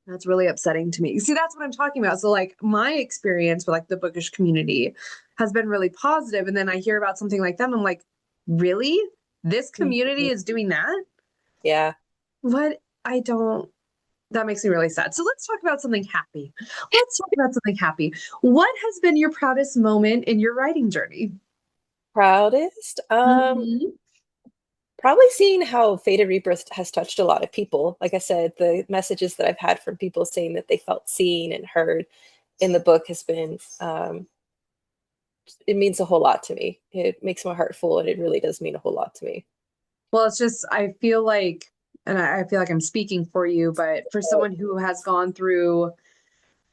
That's really upsetting to me. See, that's what I'm talking about. So, like, my experience with like the bookish community has been really positive, and then I hear about something like that, and I'm like, really? This community Mhm. is doing that? Yeah. What? I don't. That makes me really sad. So let's talk about something happy. Let's talk about something happy. What has been your proudest moment in your writing journey? Proudest? Mhm. Probably seeing how Fated Rebirth has touched a lot of people. Like I said, the messages that I've had from people saying that they felt seen and heard in the book has been, it means a whole lot to me. It makes my heart full and it really does mean a whole lot to me. Well, it's just, I feel like, and I feel like I'm speaking for you, but for someone who has gone through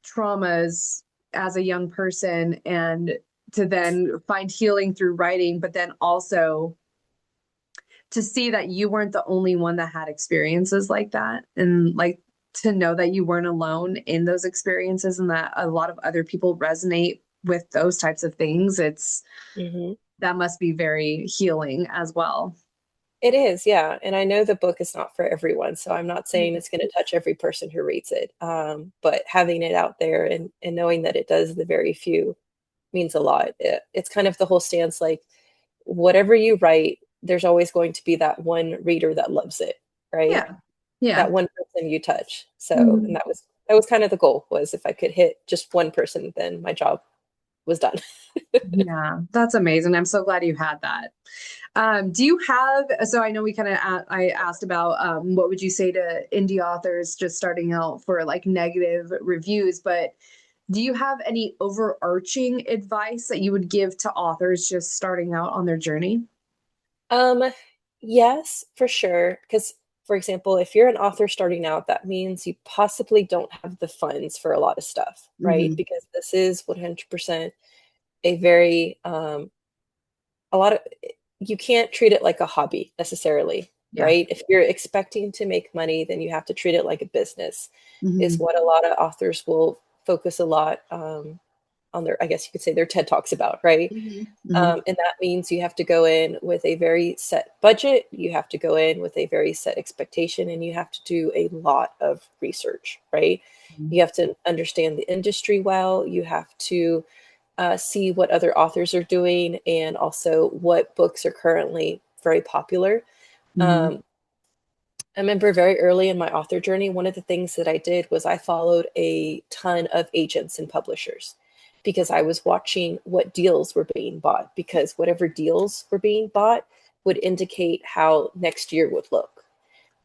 traumas as a young person and to then find healing through writing, but then also to see that you weren't the only one that had experiences like that, and like to know that you weren't alone in those experiences and that a lot of other people resonate with those types of things, it's Hmm. that must be very healing as well. It is, yeah. And I know the book is not for everyone, so I'm not saying it's going to touch every person who reads it. But having it out there and knowing that it does the very few means a lot. It's kind of the whole stance like whatever you write, there's always going to be that one reader that loves it, right? Yeah. Yeah. That one person you touch. So, and Mhm. that was kind of the goal, was if I could hit just one person, then my job was done. Yeah, that's amazing. I'm so glad you had that. Do you have, so I know we kind of, I asked about what would you say to indie authors just starting out for like negative reviews, but do you have any overarching advice that you would give to authors just starting out on their journey? Um, yes, for sure. Because, for example, if you're an author starting out, that means you possibly don't have the funds for a lot of stuff, right? Hmm. Because this is 100% a very, a lot of, you can't treat it like a hobby necessarily, Yeah. right? If you're expecting to make money, then you have to treat it like a business, is Hmm. what a lot of authors will focus a lot on their, I guess you could say, their TED Talks about, right? Hmm. Hmm. And that means you have to go in with a very set budget, you have to go in with a very set expectation, and you have to do a lot of research, right? You have to understand the industry well, you have to see what other authors are doing, and also what books are currently very popular. Hmm. Um, I remember very early in my author journey, one of the things that I did was I followed a ton of agents and publishers because I was watching what deals were being bought, because whatever deals were being bought would indicate how next year would look.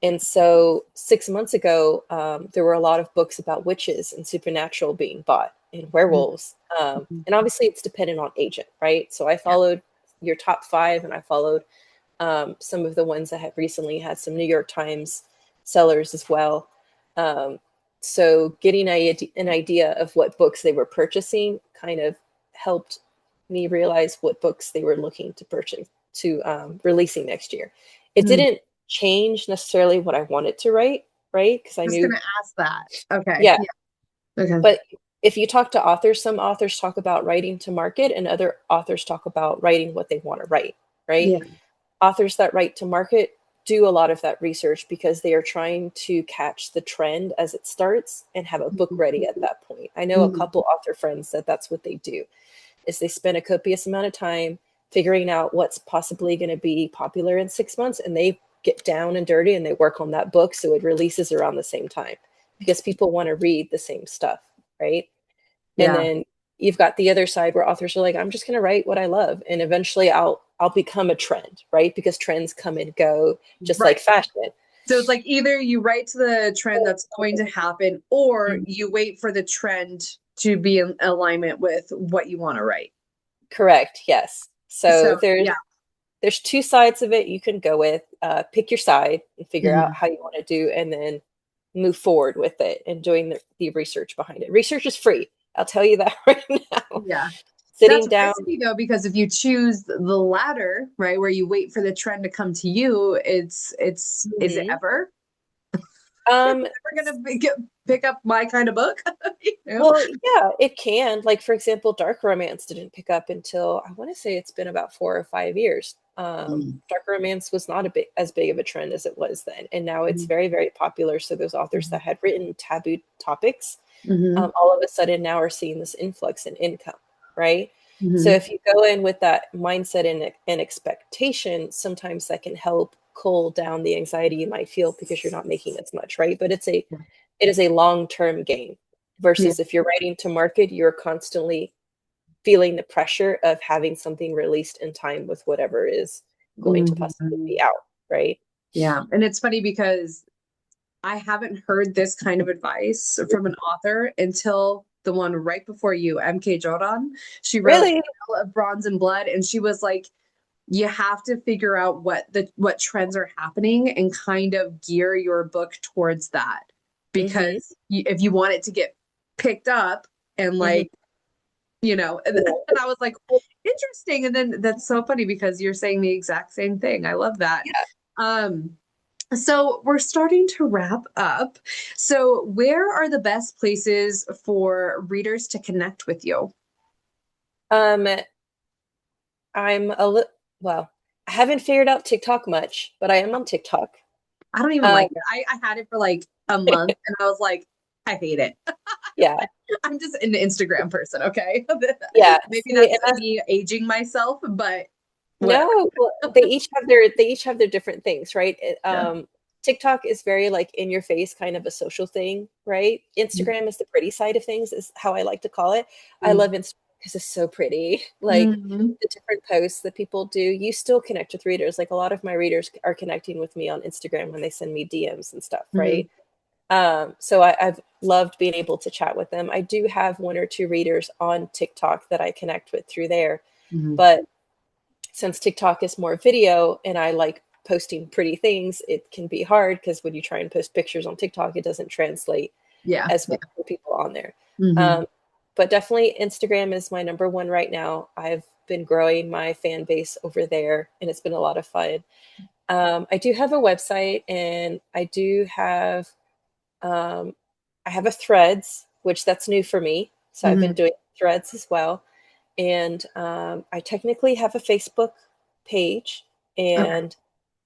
And so 6 months ago, there were a lot of books about witches and supernatural being bought and werewolves. And obviously, it's dependent on agent, right? So I Yeah. followed your top five, and I followed some of the ones that have recently had some New York Times sellers as well. Um, so getting an idea of what books they were purchasing kind of helped me realize what books they were looking to purchase to releasing next year. It Mm. didn't change necessarily what I wanted to write, right? Because I Just knew, gonna ask that. Okay. yeah. Yeah. Okay. But if you talk to authors, some authors talk about writing to market, and other authors talk about writing what they want to write, right? Yeah. Authors that write to market do a lot of that research because they are trying to catch the trend as it starts and have a book ready at that point. I know a Mhm. couple author friends that that's what they do, is they spend a copious amount of time figuring out what's possibly going to be popular in 6 months, and they get down and dirty and they work on that book so it releases around the same time because people want to read the same stuff, right? And Yeah. then you've got the other side where authors are like, I'm just going to write what I love, and eventually I'll become a trend, right? Because trends come and go, just like Right. fashion. So it's like either you write to the trend that's going to happen, or Mhm. you wait for the trend to be in alignment with what you want to write. Correct. Yes. So So there's yeah. there's two sides of it you can go with. Pick your side and figure out Mhm. how you want to do, and then move forward with it and doing the research behind it. Research is free. I'll tell you that right now. Yeah. Sitting That's down. risky though, because if you choose the latter, right, where you wait for the trend to come to you, is it Mhm. ever Um, gonna pick up my kind of book? You know? Well, yeah, it can. Like, for example, dark romance didn't pick up until I want to say it's been about 4 or 5 years. Mm. Dark romance was not as big of a trend as it was then, and now it's Mhm. very, very popular. So those authors that had written taboo topics, Mhm. all of a sudden now are seeing this influx in income, right? So Mhm. if you go in with that mindset and expectation, sometimes that can help cool down the anxiety you might feel because you're not making as much, right? But it is a long-term gain Yeah. versus if you're writing to market, you're constantly feeling the pressure of having something released in time with whatever is going to possibly Mhm. be out, right? Yeah. And it's funny because I haven't heard this kind of advice from an author until the one right before you, MK Jordan. She wrote Really? Tale of Bronze and Blood, and she was like, you have to figure out what trends are happening and kind of gear your book towards that. Mhm. Because if you want it to get picked up and Mhm. like, and I was like, interesting. And then that's so funny because you're saying the exact same thing. I love that. Yeah. Um, so we're starting to wrap up. So where are the best places for readers to connect with you? Um, I'm a little well, I haven't figured out TikTok much, but I am on TikTok. I don't even Um, like it. I had it for like a month and I was like, I hate it. Yeah. I'm just an Instagram person, okay? Yeah. Maybe See, that's and that's me aging myself, but whatever. no, well, they each have their different things, right? Yeah. TikTok is very like in your face kind of a social thing, right? Instagram is the pretty side of things, is how I like to call it. I love Instagram because it's so pretty. Like Mm-hmm. the different posts that people do, you still connect with readers. Like a lot of my readers are connecting with me on Instagram when they send me DMs and stuff, Mm-hmm. right? So I've loved being able to chat with them. I do have one or two readers on TikTok that I connect with through there, Mm-hmm. but since TikTok is more video and I like posting pretty things, it can be hard because when you try and post pictures on TikTok, it doesn't translate Yeah. as Yeah. well for people on there. Mm-hmm. Um, but definitely Instagram is my number one right now. I've been growing my fan base over there and it's been a lot of fun. I do have a website and um, I have a threads, which that's new for me. So I've been Mm-hmm. doing threads as well. And I technically have a Facebook page. Okay. And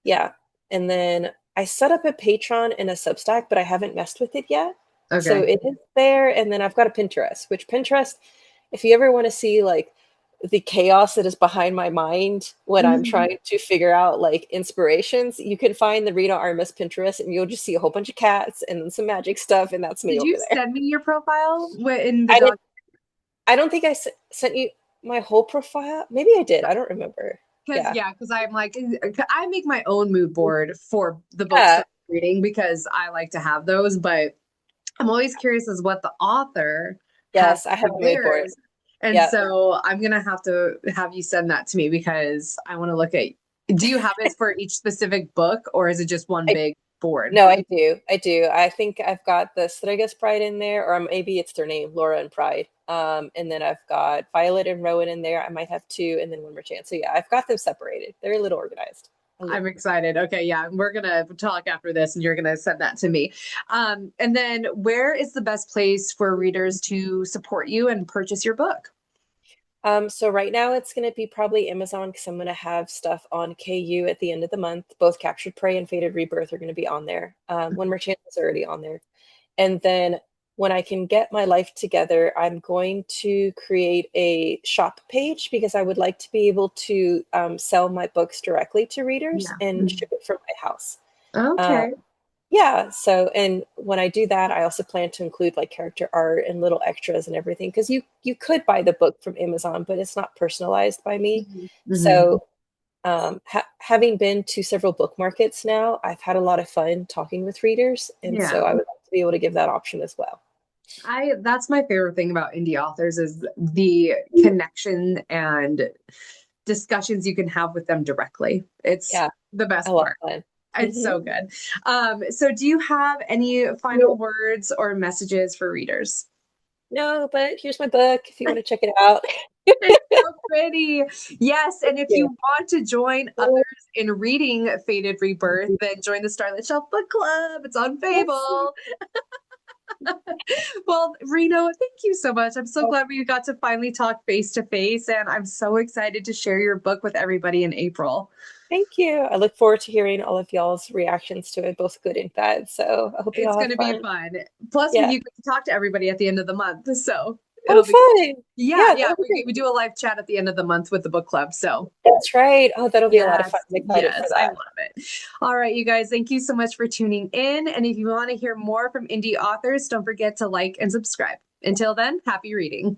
yeah. And then I set up a Patreon and a Substack, but I haven't messed with it yet. So Okay. it is there. And then I've got a Pinterest, which Pinterest, if you ever want to see like the chaos that is behind my mind when I'm Mm-hmm. trying to figure out like inspirations, you can find the Reno R Pinterest and you'll just see a whole bunch of cats and then some magic stuff. And that's me Did over you there. send me your profile in the I doc? didn't, I don't think sent you my whole profile. Maybe I did. I don't remember. Because Yeah. yeah, because I'm like I make my own mood board for the books Yeah. that I'm reading because I like to have those, but I'm always curious as what the author has Yes, I have for a mood board. theirs. And Yeah. so I'm gonna have to have you send that to me because I want to look at, do you have it for each specific book or is it just one I big board? No, I do. I do. I think I've got the Stregas Pride in there, or maybe it's their name, Laura and Pride. And then I've got Violet and Rowan in there. I might have two, and then one more chance. So yeah, I've got them separated. They're a little organized. A I'm little. excited. Okay, yeah, we're gonna talk after this and you're gonna send that to me. And then where is the best place for readers to support you and purchase your book? So right now it's going to be probably Amazon because I'm going to have stuff on KU at the end of the month. Both Captured Prey and Fated Rebirth are going to be on there. One more chance is already on there. And then when I can get my life together, I'm going to create a shop page because I would like to be able to sell my books directly to readers Yeah. and ship it from my house. Um, Okay. yeah, so and when I do that, I also plan to include like character art and little extras and everything because you could buy the book from Amazon, but it's not personalized by me. Mm-hmm. So having been to several book markets now, I've had a lot of fun talking with readers, and Yeah. so I would like to be able to give that option as well. I That's my favorite thing about indie authors is the connection and discussions you can have with them directly. It's Yeah, the a best lot part. of fun. It's Hmm. so good. So do you have any final words or messages for readers? No, but here's my book if you want to check it out. It's so pretty. Yes, and if Yeah. you want to join others in reading Fated Rebirth, then join the Starlit Shelf Book Club. It's on Yes. Fable. Well, Reno, thank you so much. I'm so glad we got to finally talk face to face, and I'm so excited to share your book with everybody in April. Thank you. I look forward to hearing all of y'all's reactions to it, both good and bad. So I hope It's y'all going have to be fun. fun. Plus, Yeah. you get to talk to everybody at the end of the month, so Oh, it'll be fun. yeah, Yeah, yeah. that'll be We great. do a live chat at the end of the month with the book club. So That's right. Oh, that'll be a lot of fun. yes, I'm excited for yes, I that. love it. All right, you guys, thank you so much for tuning in. And if you want to hear more from indie authors, don't forget to like and subscribe. Until then, happy reading.